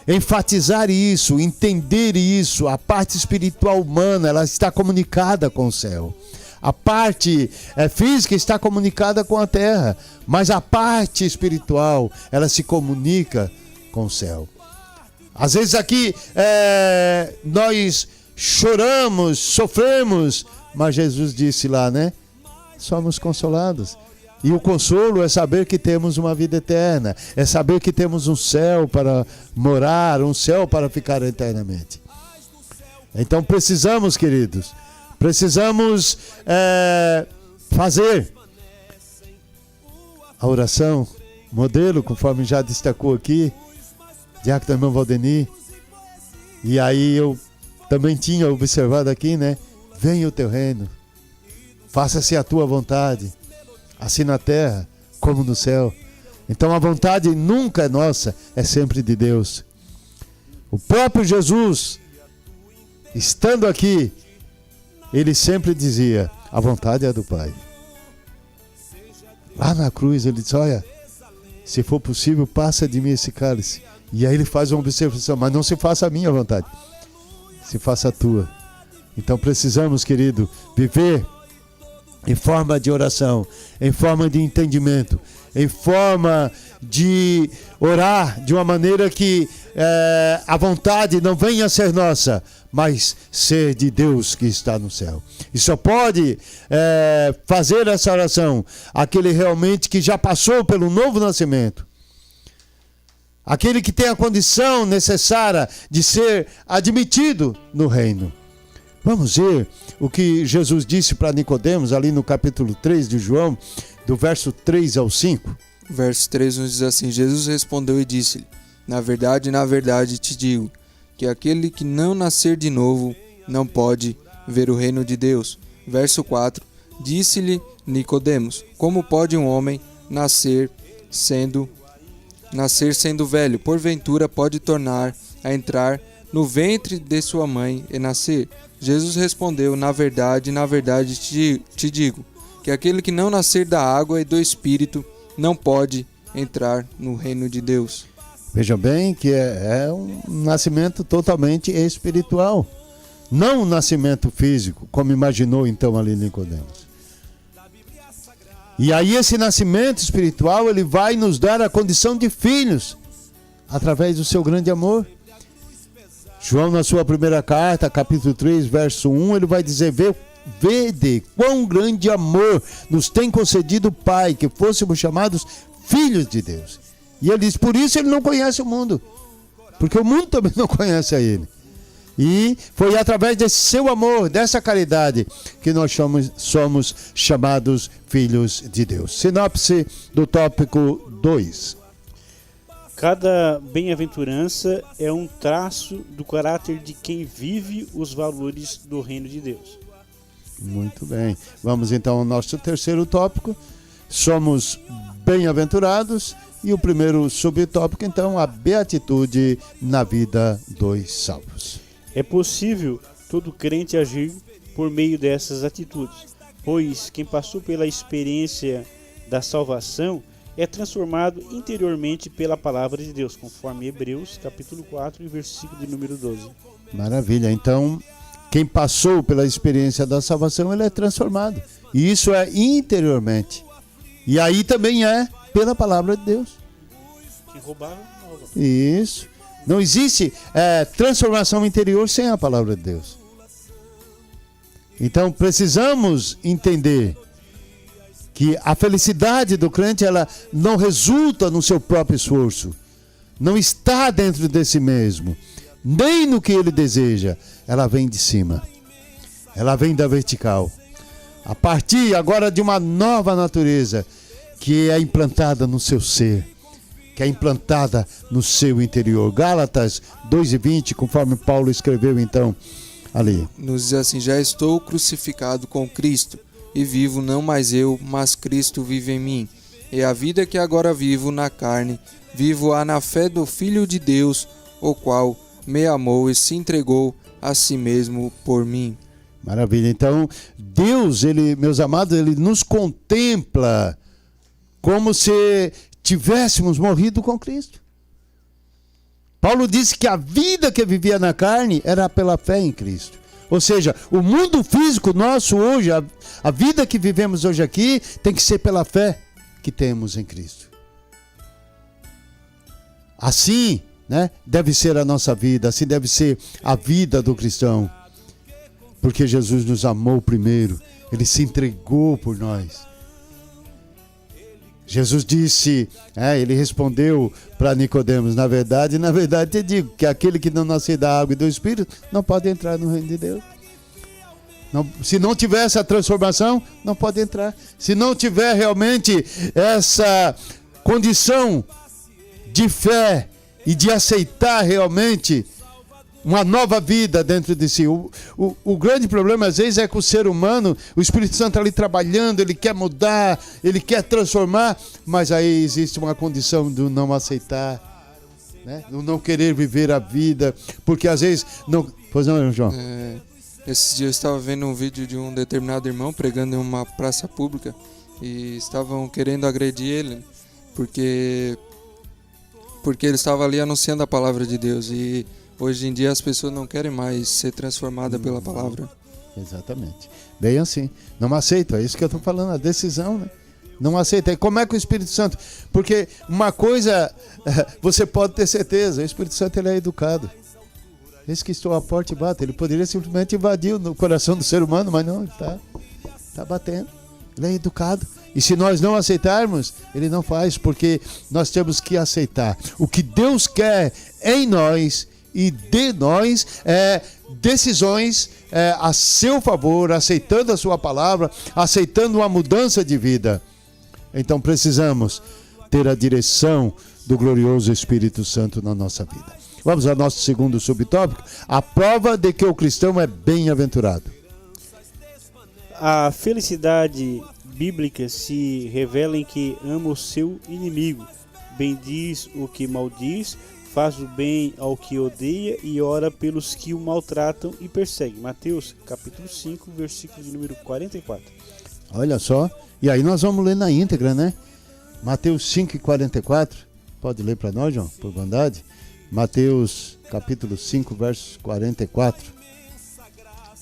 Speaker 3: enfatizar isso, entender isso. A parte espiritual humana, ela está comunicada com o céu. A parte física está comunicada com a terra. Mas a parte espiritual, ela se comunica com o céu. Às vezes aqui nós choramos, sofremos, mas Jesus disse lá, né? Somos consolados. E o consolo é saber que temos uma vida eterna, é saber que temos um céu para morar, um céu para ficar eternamente. Então precisamos, queridos, fazer a oração, modelo, conforme já destacou aqui, Diácono irmão Valdeni, e aí eu também tinha observado aqui, né? Venha o teu reino, faça-se a tua vontade, assim na terra como no céu. Então a vontade nunca é nossa, é sempre de Deus. O próprio Jesus, estando aqui, ele sempre dizia: a vontade é do Pai. Lá na cruz ele disse: olha, se for possível, passa de mim esse cálice. E aí ele faz uma observação: mas não se faça a minha vontade, se faça a tua. Então precisamos, querido, viver em forma de oração, em forma de entendimento, em forma de orar de uma maneira que a vontade não venha a ser nossa, mas ser de Deus que está no céu. E só pode fazer essa oração aquele realmente que já passou pelo novo nascimento. Aquele que tem a condição necessária de ser admitido no reino. Vamos ver o que Jesus disse para Nicodemos, ali no capítulo 3 de João, do verso 3 ao 5.
Speaker 4: Verso 3 nos diz assim: Jesus respondeu e disse-lhe: na verdade te digo, que aquele que não nascer de novo não pode ver o reino de Deus. Verso 4, disse-lhe Nicodemos: como pode um homem nascer sendo velho? Porventura pode tornar a entrar no ventre de sua mãe e nascer? Jesus respondeu: na verdade te digo, que aquele que não nascer da água e do Espírito não pode entrar no reino de Deus.
Speaker 3: Vejam bem que é um nascimento totalmente espiritual, não um nascimento físico, como imaginou então ali Nicodemos. E aí esse nascimento espiritual, ele vai nos dar a condição de filhos, através do seu grande amor. João, na sua primeira carta, capítulo 3, verso 1, ele vai dizer: vede quão grande amor nos tem concedido o Pai, que fôssemos chamados filhos de Deus. E ele diz, por isso ele não conhece o mundo, porque o mundo também não conhece a ele. E foi através desse seu amor, dessa caridade, que nós somos chamados filhos de Deus. Sinopse do tópico 2.
Speaker 5: Cada bem-aventurança é um traço do caráter de quem vive os valores do reino de Deus.
Speaker 3: Muito bem. Vamos então ao nosso terceiro tópico. Somos bem-aventurados. E o primeiro subtópico, então, a beatitude na vida dos salvos.
Speaker 5: É possível todo crente agir por meio dessas atitudes, pois quem passou pela experiência da salvação é transformado interiormente pela palavra de Deus, conforme Hebreus, capítulo 4, e versículo de número 12.
Speaker 3: Maravilha. Então, quem passou pela experiência da salvação, ele é transformado. E isso é interiormente. E aí também é pela palavra de Deus.
Speaker 5: Quem roubava, rouba.
Speaker 3: Isso. Não existe transformação interior sem a palavra de Deus. Então, precisamos entender que a felicidade do crente, ela não resulta no seu próprio esforço. Não está dentro de si mesmo. Nem no que ele deseja. Ela vem de cima. Ela vem da vertical. A partir agora de uma nova natureza que é implantada no seu ser, que é implantada no seu interior. Gálatas 2:20, conforme Paulo escreveu então ali.
Speaker 4: Nos diz assim: já estou crucificado com Cristo, e vivo não mais eu, mas Cristo vive em mim. E a vida que agora vivo na carne, vivo-a na fé do Filho de Deus, o qual me amou e se entregou a si mesmo por mim.
Speaker 3: Maravilha. Então, Deus, meus amados, ele nos contempla como se tivéssemos morrido com Cristo. Paulo disse que a vida que vivia na carne era pela fé em Cristo. Ou seja, o mundo físico nosso hoje, a vida que vivemos hoje aqui, tem que ser pela fé que temos em Cristo. Assim, deve ser a nossa vida, assim deve ser a vida do cristão. Porque Jesus nos amou primeiro, Ele se entregou por nós. Jesus disse, ele respondeu para Nicodemos, na verdade te digo, que aquele que não nascer da água e do Espírito não pode entrar no reino de Deus. Não, se não tiver essa transformação, não pode entrar. Se não tiver realmente essa condição de fé e de aceitar realmente uma nova vida dentro de si. O grande problema, às vezes, é que o ser humano, o Espírito Santo está ali trabalhando, ele quer mudar, ele quer transformar, mas aí existe uma condição do não aceitar, do não querer viver a vida, porque às vezes... não. Pois não, João?
Speaker 4: Esses dias eu estava vendo um vídeo de um determinado irmão pregando em uma praça pública e estavam querendo agredir ele, porque ele estava ali anunciando a palavra de Deus. E hoje em dia as pessoas não querem mais ser transformadas pela palavra.
Speaker 3: Exatamente. Bem assim. Não aceita, é isso que eu estou falando, a decisão, Não aceita. E como é que o Espírito Santo... Porque uma coisa, você pode ter certeza, o Espírito Santo ele é educado. Esse que estou à porta e bate, ele poderia simplesmente invadir no coração do ser humano, mas não, ele está batendo. Ele é educado. E se nós não aceitarmos, ele não faz, porque nós temos que aceitar. O que Deus quer em nós e de nós decisões a seu favor, aceitando a sua palavra, aceitando uma mudança de vida. Então precisamos ter a direção do glorioso Espírito Santo na nossa vida. Vamos ao nosso segundo subtópico, a prova de que o cristão é bem-aventurado.
Speaker 5: A felicidade bíblica se revela em que ama o seu inimigo, bendiz o que maldiz, faz o bem ao que odeia e ora pelos que o maltratam e perseguem. Mateus, capítulo 5, versículo de número 44.
Speaker 3: Olha só, e aí nós vamos ler na íntegra, Mateus 5:44. Pode ler para nós, João, por bondade? Mateus, capítulo 5, verso 44.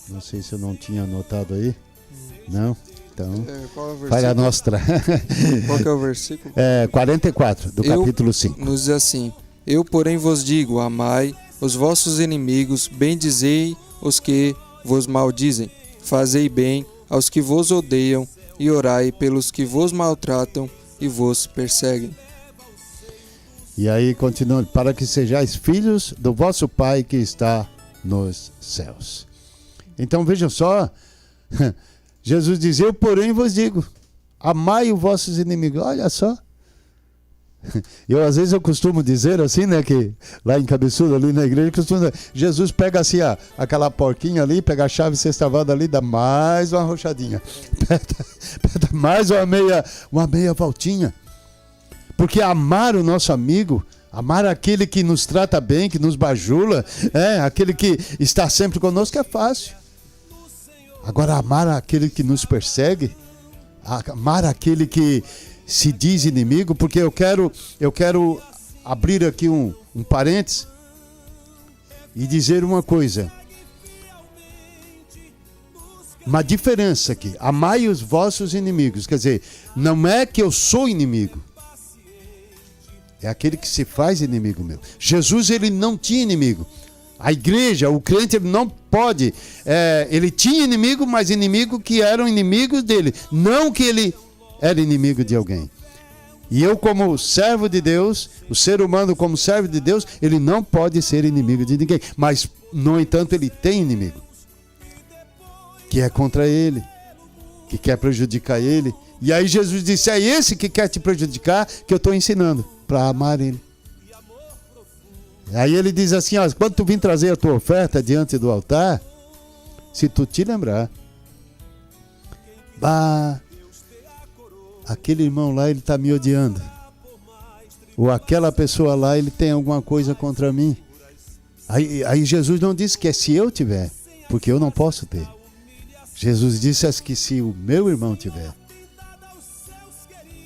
Speaker 3: Não sei se eu não tinha anotado aí. Não? Então, falha nostra.
Speaker 4: Qual que é o versículo?
Speaker 3: 44, do capítulo 5.
Speaker 4: Nos diz assim: eu, porém, vos digo, amai os vossos inimigos, bendizei os que vos maldizem, fazei bem aos que vos odeiam e orai pelos que vos maltratam e vos perseguem.
Speaker 3: E aí continua, para que sejais filhos do vosso Pai que está nos céus. Então vejam só, Jesus diz, eu porém vos digo, amai os vossos inimigos. Olha só. Às vezes eu costumo dizer assim, né, que lá em Cabeçudo, ali na igreja, Jesus pega assim, aquela porquinha ali, pega a chave sextavada ali, dá mais uma rochadinha, pega mais uma meia voltinha. Porque amar o nosso amigo, amar aquele que nos trata bem, que nos bajula, aquele que está sempre conosco é fácil. Agora amar aquele que nos persegue, amar aquele que se diz inimigo, porque eu quero abrir aqui um parênteses e dizer uma coisa. Uma diferença aqui. Amai os vossos inimigos. Quer dizer, não é que eu sou inimigo. É aquele que se faz inimigo meu. Jesus, ele não tinha inimigo. A igreja, o crente, ele não pode. Ele tinha inimigo, mas inimigo que eram inimigos dele. Não que ele era inimigo de alguém. E eu, como servo de Deus, o ser humano como servo de Deus, ele não pode ser inimigo de ninguém. Mas, no entanto, ele tem inimigo. Que é contra ele. Que quer prejudicar ele. E aí Jesus disse, é esse que quer te prejudicar que eu estou ensinando. Para amar ele. Aí ele diz assim, quando tu vir trazer a tua oferta diante do altar, se tu te lembrar, aquele irmão lá, ele está me odiando. Ou aquela pessoa lá, ele tem alguma coisa contra mim. Aí Jesus não disse que é se eu tiver, porque eu não posso ter. Jesus disse que se o meu irmão tiver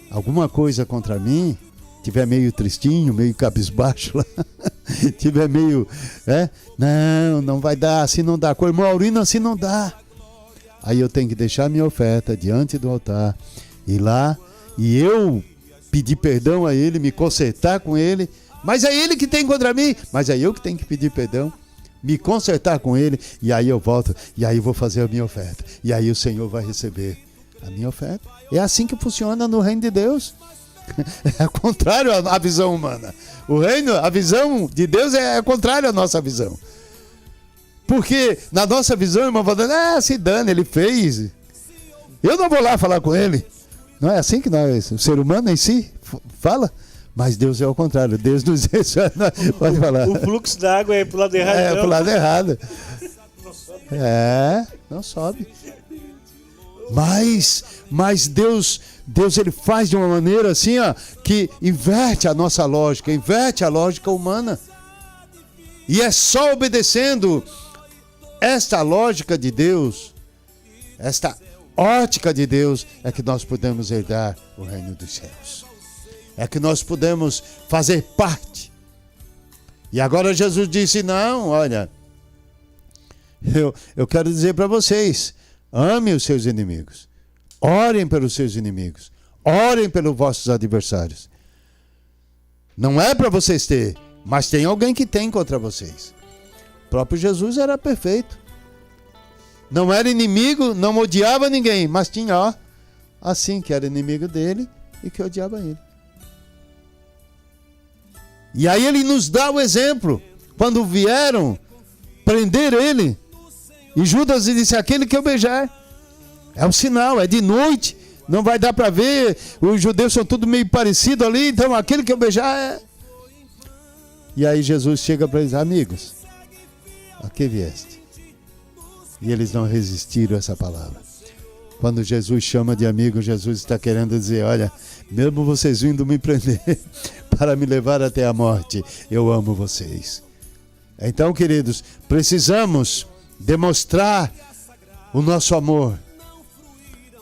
Speaker 3: alguma coisa contra mim, tiver meio tristinho, meio cabisbaixo lá, tiver meio, não vai dar, assim não dá, com o irmão Aurino assim não dá. Aí eu tenho que deixar minha oferta diante do altar, ir lá, e eu pedir perdão a ele, me consertar com ele, mas é ele que tem contra mim, mas é eu que tenho que pedir perdão, me consertar com ele, e aí eu volto, e aí vou fazer a minha oferta, e aí o Senhor vai receber a minha oferta. É assim que funciona no reino de Deus. É contrário à visão humana. O reino, a visão de Deus é contrária à nossa visão. Porque na nossa visão, irmão, falando, se dane, ele fez. Eu não vou lá falar com ele. Não é assim que nós, o ser humano em si, fala? Mas Deus é ao contrário. Deus nos diz, pode falar.
Speaker 5: O fluxo da água é pro lado errado.
Speaker 3: É, pro lado errado.
Speaker 5: Não sobe.
Speaker 3: Não sobe. Mas Deus ele faz de uma maneira assim, que inverte a nossa lógica, inverte a lógica humana. E é só obedecendo esta lógica de Deus, esta ótica de Deus, é que nós podemos herdar o reino dos céus. É que nós podemos fazer parte. E agora Jesus disse, não, olha, eu quero dizer para vocês, ame os seus inimigos. Orem pelos seus inimigos. Orem pelos vossos adversários. Não é para vocês ter, mas tem alguém que tem contra vocês. O próprio Jesus era perfeito. Não era inimigo, não odiava ninguém, mas tinha, assim, que era inimigo dele e que odiava ele. E aí ele nos dá o exemplo. Quando vieram prender ele, e Judas disse, aquele que eu beijar. É um sinal, é de noite, não vai dar para ver, os judeus são tudo meio parecidos ali, então aquele que eu beijar é... E aí Jesus chega para eles, amigos, a que vieste? E eles não resistiram a essa palavra. Quando Jesus chama de amigo, Jesus está querendo dizer, olha, mesmo vocês vindo me prender para me levar até a morte, eu amo vocês. Então, queridos, precisamos demonstrar o nosso amor.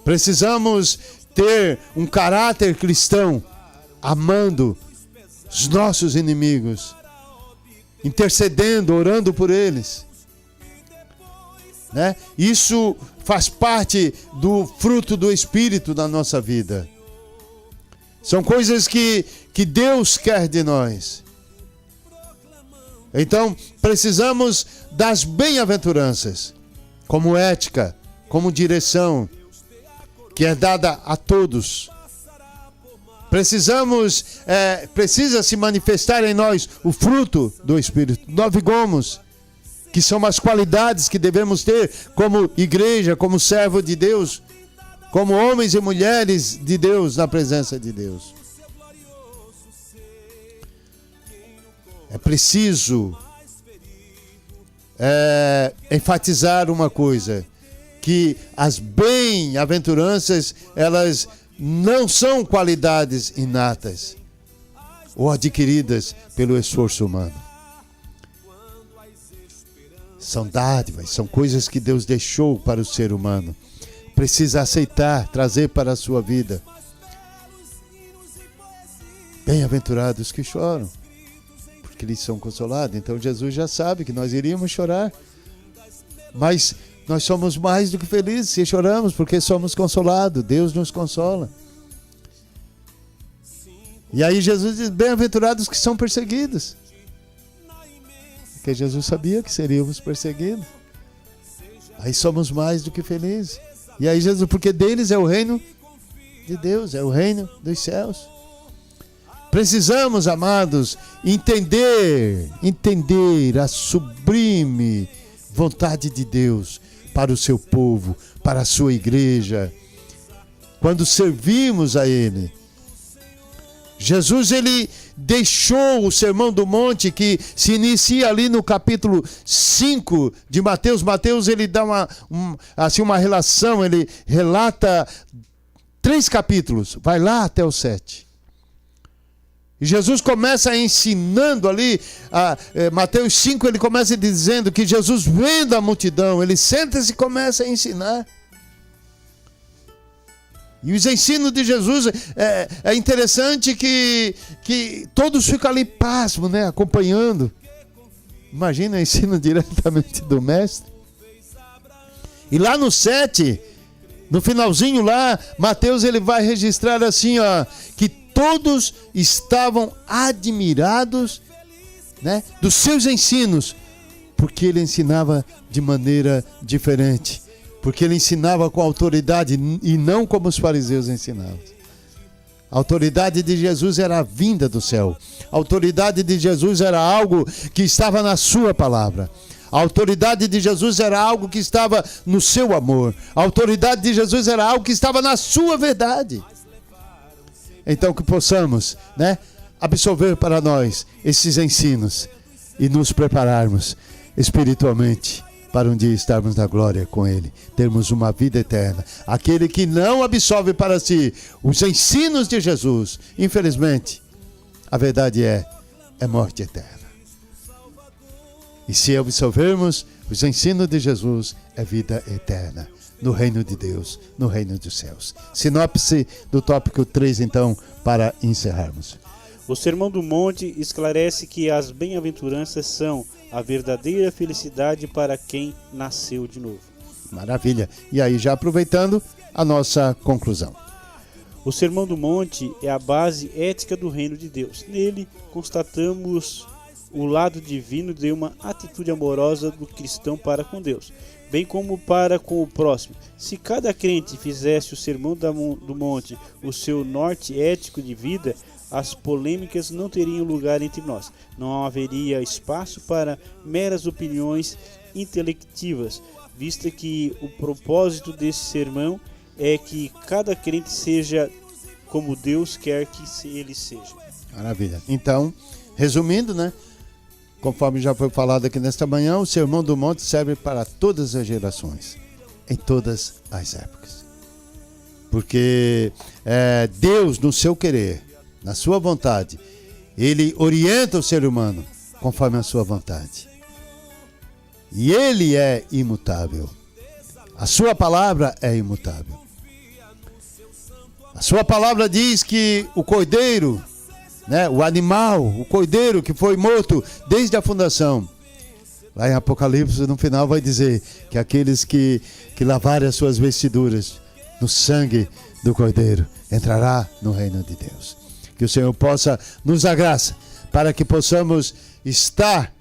Speaker 3: Precisamos ter um caráter cristão, amando os nossos inimigos, intercedendo, orando por eles. Né? Isso faz parte do fruto do Espírito na nossa vida. São coisas que Deus quer de nós. Então, precisamos das bem-aventuranças, como ética, como direção, que é dada a todos. Precisa se manifestar em nós o fruto do Espírito, 9 gomos, que são as qualidades que devemos ter como igreja, como servo de Deus, como homens e mulheres de Deus, na presença de Deus. É preciso enfatizar uma coisa, que as bem-aventuranças, elas não são qualidades inatas ou adquiridas pelo esforço humano. São dádivas, são coisas que Deus deixou para o ser humano. Precisa aceitar, trazer para a sua vida. Bem-aventurados que choram, porque eles são consolados. Então Jesus já sabe que nós iríamos chorar, mas nós somos mais do que felizes se choramos, porque somos consolados. Deus nos consola. E aí Jesus diz, bem-aventurados que são perseguidos. Porque Jesus sabia que seríamos perseguidos. Aí somos mais do que felizes. E aí Jesus, porque deles é o reino de Deus, é o reino dos céus. Precisamos, amados, entender a sublime vontade de Deus para o seu povo, para a sua igreja. Quando servimos a Ele, Jesus, ele deixou o Sermão do Monte, que se inicia ali no capítulo 5 de Mateus. Mateus, ele dá uma relação, ele relata 3 capítulos, vai lá até o 7. E Jesus começa ensinando ali, Mateus 5, ele começa dizendo que Jesus, vendo a multidão, ele senta-se e começa a ensinar. E os ensinos de Jesus, é interessante que todos ficam ali pasmos, né, acompanhando. Imagina, ensino diretamente do mestre. E lá no 7, no finalzinho lá, Mateus, ele vai registrar assim, que todos estavam admirados, né, dos seus ensinos, porque ele ensinava de maneira diferente, porque ele ensinava com autoridade e não como os fariseus ensinavam. A autoridade de Jesus era a vinda do céu. A autoridade de Jesus era algo que estava na sua palavra. A autoridade de Jesus era algo que estava no seu amor. A autoridade de Jesus era algo que estava na sua verdade. Então que possamos, né, absorver para nós esses ensinos e nos prepararmos espiritualmente para um dia estarmos na glória com Ele, termos uma vida eterna. Aquele que não absorve para si os ensinos de Jesus, infelizmente, a verdade é morte eterna. E se absorvermos os ensinos de Jesus, é vida eterna no reino de Deus, no reino dos céus. Sinopse do tópico 3, então, para encerrarmos.
Speaker 5: O Sermão do Monte esclarece que as bem-aventuranças são a verdadeira felicidade para quem nasceu de novo.
Speaker 3: Maravilha. E aí, já aproveitando a nossa conclusão.
Speaker 5: O Sermão do Monte é a base ética do reino de Deus. Nele, constatamos o lado divino de uma atitude amorosa do cristão para com Deus, bem como para com o próximo. Se cada crente fizesse o Sermão do Monte o seu norte ético de vida, as polêmicas não teriam lugar entre nós. Não haveria espaço para meras opiniões intelectivas, visto que o propósito desse sermão é que cada crente seja como Deus quer que ele seja.
Speaker 3: Maravilha. Então, resumindo, né? Conforme já foi falado aqui nesta manhã, o Sermão do Monte serve para todas as gerações, em todas as épocas. Porque Deus, no seu querer, na sua vontade, Ele orienta o ser humano conforme a sua vontade. E Ele é imutável. A sua palavra é imutável. A sua palavra diz que o cordeiro, né, o animal, o cordeiro que foi morto desde a fundação, lá em Apocalipse, no final vai dizer que aqueles que lavarem as suas vestiduras no sangue do cordeiro entrará no reino de Deus. Que o Senhor possa nos dar graça para que possamos estar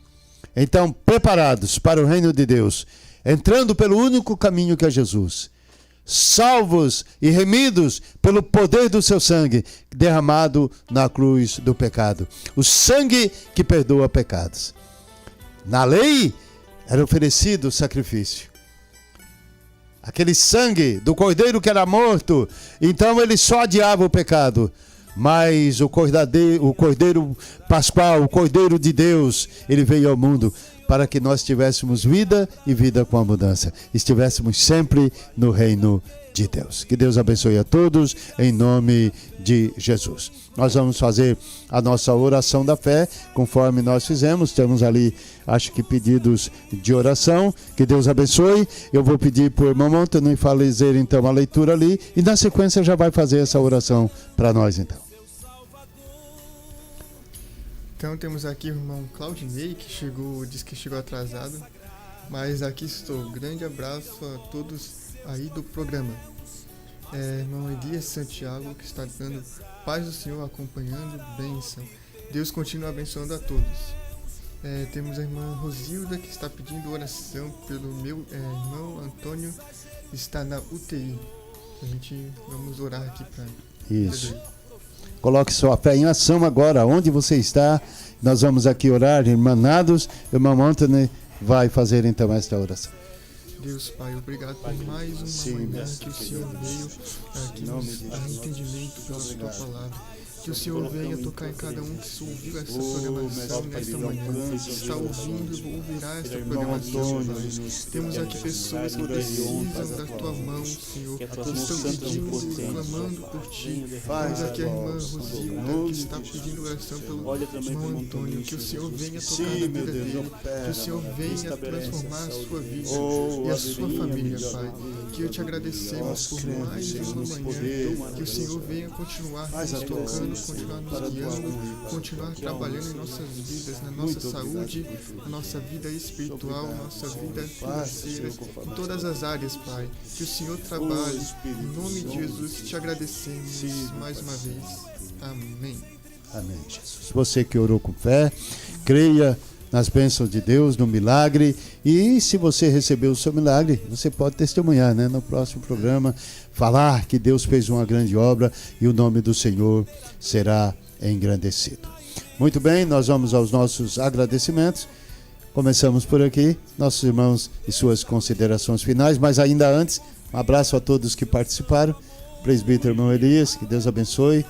Speaker 3: Então, preparados para o reino de Deus, entrando pelo único caminho que é Jesus, salvos e remidos pelo poder do seu sangue, derramado na cruz do pecado. O sangue que perdoa pecados. Na lei era oferecido o sacrifício. Aquele sangue do cordeiro que era morto, então ele só adiava o pecado. Mas o cordeiro pascual, o cordeiro de Deus, ele veio ao mundo para que nós tivéssemos vida e vida com abundância. Estivéssemos sempre no reino de Deus. Que Deus abençoe a todos, em nome de Jesus. Nós vamos fazer a nossa oração da fé, conforme nós fizemos. Temos ali, acho que, pedidos de oração. Que Deus abençoe. Eu vou pedir para o irmão Montanui fazer então a leitura ali, e na sequência já vai fazer essa oração para nós então.
Speaker 6: Então temos aqui o irmão Claudinei, que diz que chegou atrasado, mas aqui estou. Grande abraço a todos aí do programa. Irmão Elias Santiago, que está dando paz do Senhor, acompanhando, bênção. Deus continua abençoando a todos. Temos a irmã Rosilda, que está pedindo oração pelo meu irmão Antônio, que está na UTI. Vamos orar aqui para ele.
Speaker 3: Isso. Coloque sua fé em ação agora, onde você está. Nós vamos aqui orar, irmanados. O irmão Antônio vai fazer então esta oração.
Speaker 6: Deus, Pai, obrigado por mais uma manhã que o Senhor veio aqui nos dar entendimento pela Sua palavra. Que o Senhor venha tocar em cada um que ouviu essa programação nesta manhã, que está ouvindo ou ouvirá essa programação. Temos aqui pessoas que precisam da Tua mão, Senhor, que estão pedindo, clamando por Ti. Temos aqui a irmã Rosilda, que está pedindo oração pelo irmão Antônio, que o Senhor venha tocar na vida dele, que o Senhor venha transformar a sua vida e a sua família, Pai. Que eu te agradecemos por mais uma manhã, que o Senhor venha continuar nos tocando, continuar nos guiando, continuar trabalhando em nossas vidas, na nossa saúde, na nossa vida espiritual, nossa vida financeira, em todas as áreas, Pai. Que o Senhor trabalhe, em nome de Jesus, te agradecemos mais uma vez. Amém.
Speaker 3: Amém, Jesus. Você que orou com fé, creia nas bênçãos de Deus, no milagre. E se você recebeu o seu milagre, você pode testemunhar, né? No próximo programa, falar que Deus fez uma grande obra e o nome do Senhor será engrandecido. Muito bem, nós vamos aos nossos agradecimentos. Começamos por aqui, nossos irmãos e suas considerações finais, mas ainda antes, um abraço a todos que participaram. Presbítero irmão Elias, que Deus abençoe.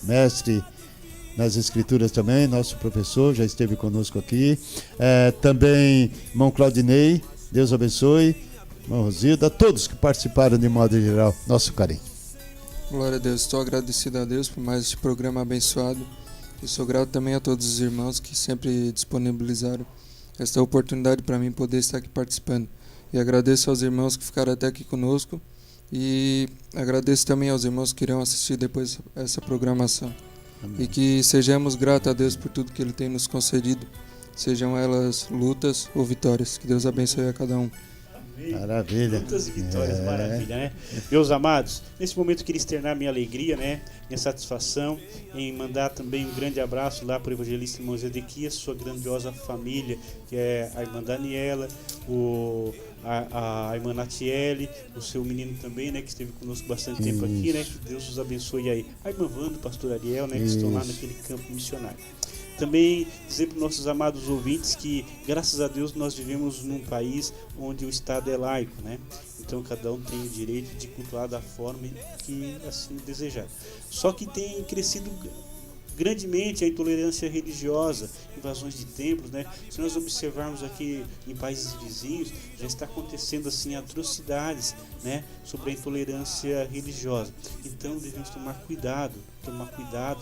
Speaker 3: Mestre nas Escrituras também, nosso professor, já esteve conosco aqui. Também irmão Claudinei, Deus abençoe. Irmão Rosilda, a todos que participaram de modo geral, nosso carinho.
Speaker 4: Glória a Deus, estou agradecido a Deus por mais este programa abençoado. E sou grato também a todos os irmãos que sempre disponibilizaram esta oportunidade para mim poder estar aqui participando. E agradeço aos irmãos que ficaram até aqui conosco. E agradeço também aos irmãos que irão assistir depois essa programação. Amém. E que sejamos gratos a Deus por tudo que Ele tem nos concedido, sejam elas lutas ou vitórias. Que Deus abençoe a cada um.
Speaker 3: Maravilha.
Speaker 5: Lutas e vitórias, maravilha, né? Meus amados, nesse momento eu queria externar minha alegria, né? Minha satisfação em mandar também um grande abraço lá para o evangelista irmão Zedequias, sua grandiosa família, que é a irmã Daniela, a irmã Natiele, o seu menino também, né? Que esteve conosco bastante tempo aqui, né? Que Deus os abençoe aí. A irmã Wanda, o pastor Ariel, né? Que estão lá naquele campo missionário. Também dizer para os nossos amados ouvintes que, graças a Deus, nós vivemos num país onde o Estado é laico, né? Então, cada um tem o direito de cultuar da forma que assim desejar. Só que tem crescido grandemente a intolerância religiosa, invasões de templos, né? Se nós observarmos aqui em países vizinhos, já está acontecendo assim atrocidades, né, sobre a intolerância religiosa. Então devemos tomar cuidado,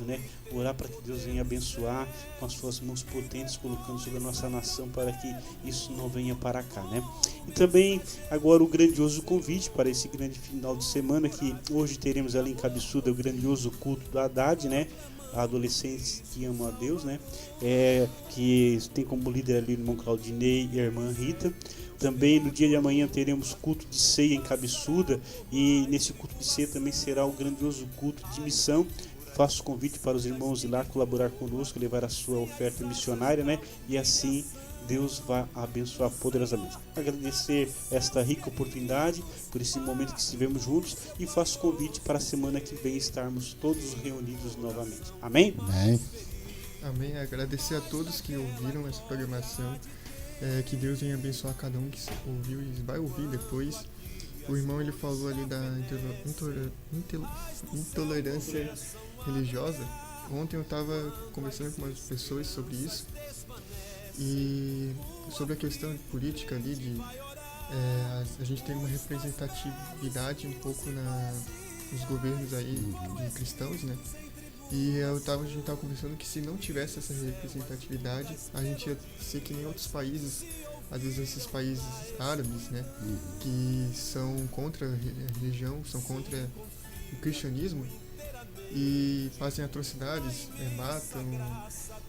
Speaker 5: né, orar para que Deus venha abençoar com as suas mãos potentes, colocando sobre a nossa nação para que isso não venha para cá, né? E também agora o grandioso convite para esse grande final de semana, que hoje teremos ali em Cabeçuda o grandioso culto do Haddad, né? Adolescentes que amam a Deus, né? Que tem como líder ali o irmão Claudinei e a irmã Rita. Também no dia de amanhã teremos culto de ceia em Cabeçuda, e nesse culto de ceia também será o grandioso culto de missão. Faço convite para os irmãos ir lá colaborar conosco, levar a sua oferta missionária, né? E assim Deus vai abençoar poderosamente. Agradecer esta rica oportunidade por esse momento que estivemos juntos e faço convite para a semana que vem estarmos todos reunidos novamente. Amém?
Speaker 3: Amém.
Speaker 6: Amém. Agradecer a todos que ouviram essa programação. Que Deus venha abençoar cada um que ouviu e vai ouvir depois. O irmão ele falou ali da intolerância religiosa. Ontem eu estava conversando com umas pessoas sobre isso e sobre a questão de política ali, a gente tem uma representatividade um pouco nos governos aí de cristãos, né? E a gente estava conversando que se não tivesse essa representatividade, a gente ia ser que nem outros países, às vezes esses países árabes, né? Que são contra a religião, são contra o cristianismo e fazem atrocidades, matam,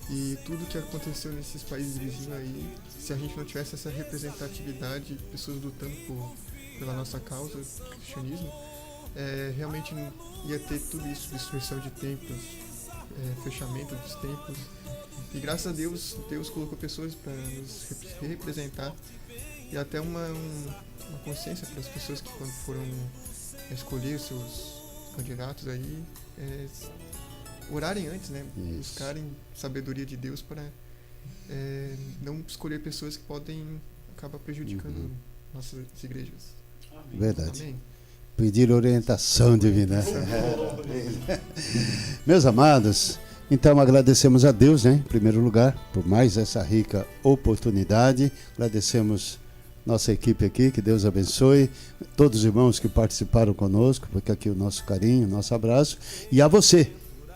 Speaker 6: e tudo que aconteceu nesses países vizinhos aí, se a gente não tivesse essa representatividade, pessoas lutando pela nossa causa, o cristianismo, realmente ia ter tudo isso, destruição de templos, fechamento dos templos. E graças a Deus, Deus colocou pessoas para nos representar e até uma consciência para as pessoas que quando foram escolher seus candidatos aí, orarem antes, né? Buscarem sabedoria de Deus para não escolher pessoas que podem acabar prejudicando nossas igrejas.
Speaker 3: Amém. Verdade.
Speaker 6: Amém.
Speaker 3: Pedir orientação divina. Meus amados, então agradecemos a Deus, né, em primeiro lugar, por mais essa rica oportunidade. Agradecemos nossa equipe aqui, que Deus abençoe, todos os irmãos que participaram conosco, fica aqui o nosso carinho, o nosso abraço, e a você,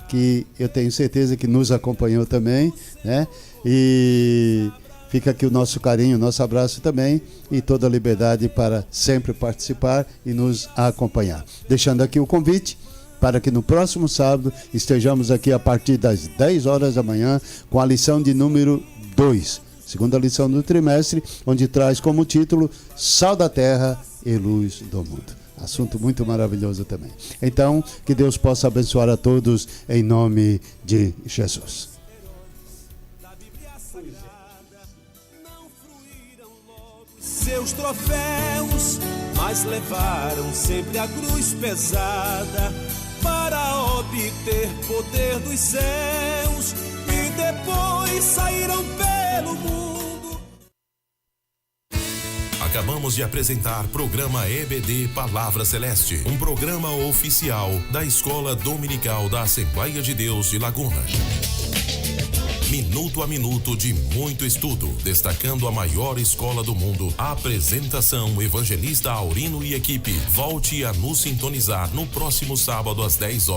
Speaker 3: que eu tenho certeza que nos acompanhou também, né, e fica aqui o nosso carinho, o nosso abraço também, e toda a liberdade para sempre participar e nos acompanhar. Deixando aqui o convite para que no próximo sábado estejamos aqui a partir das 10 horas da manhã com a lição de número 2, segunda lição do trimestre, onde traz como título Sal da Terra e Luz do Mundo. Assunto muito maravilhoso também. Então, que Deus possa abençoar a todos em nome de Jesus.
Speaker 1: Seus troféus, mas levaram sempre a cruz pesada para obter poder dos céus e depois saíram pelo mundo.
Speaker 2: Acabamos de apresentar programa EBD Palavra Celeste, um programa oficial da Escola Dominical da Assembleia de Deus de Laguna. Minuto a minuto de muito estudo, destacando a maior escola do mundo. Apresentação Evangelista Aurino e equipe. Volte a nos sintonizar no próximo sábado às 10 horas.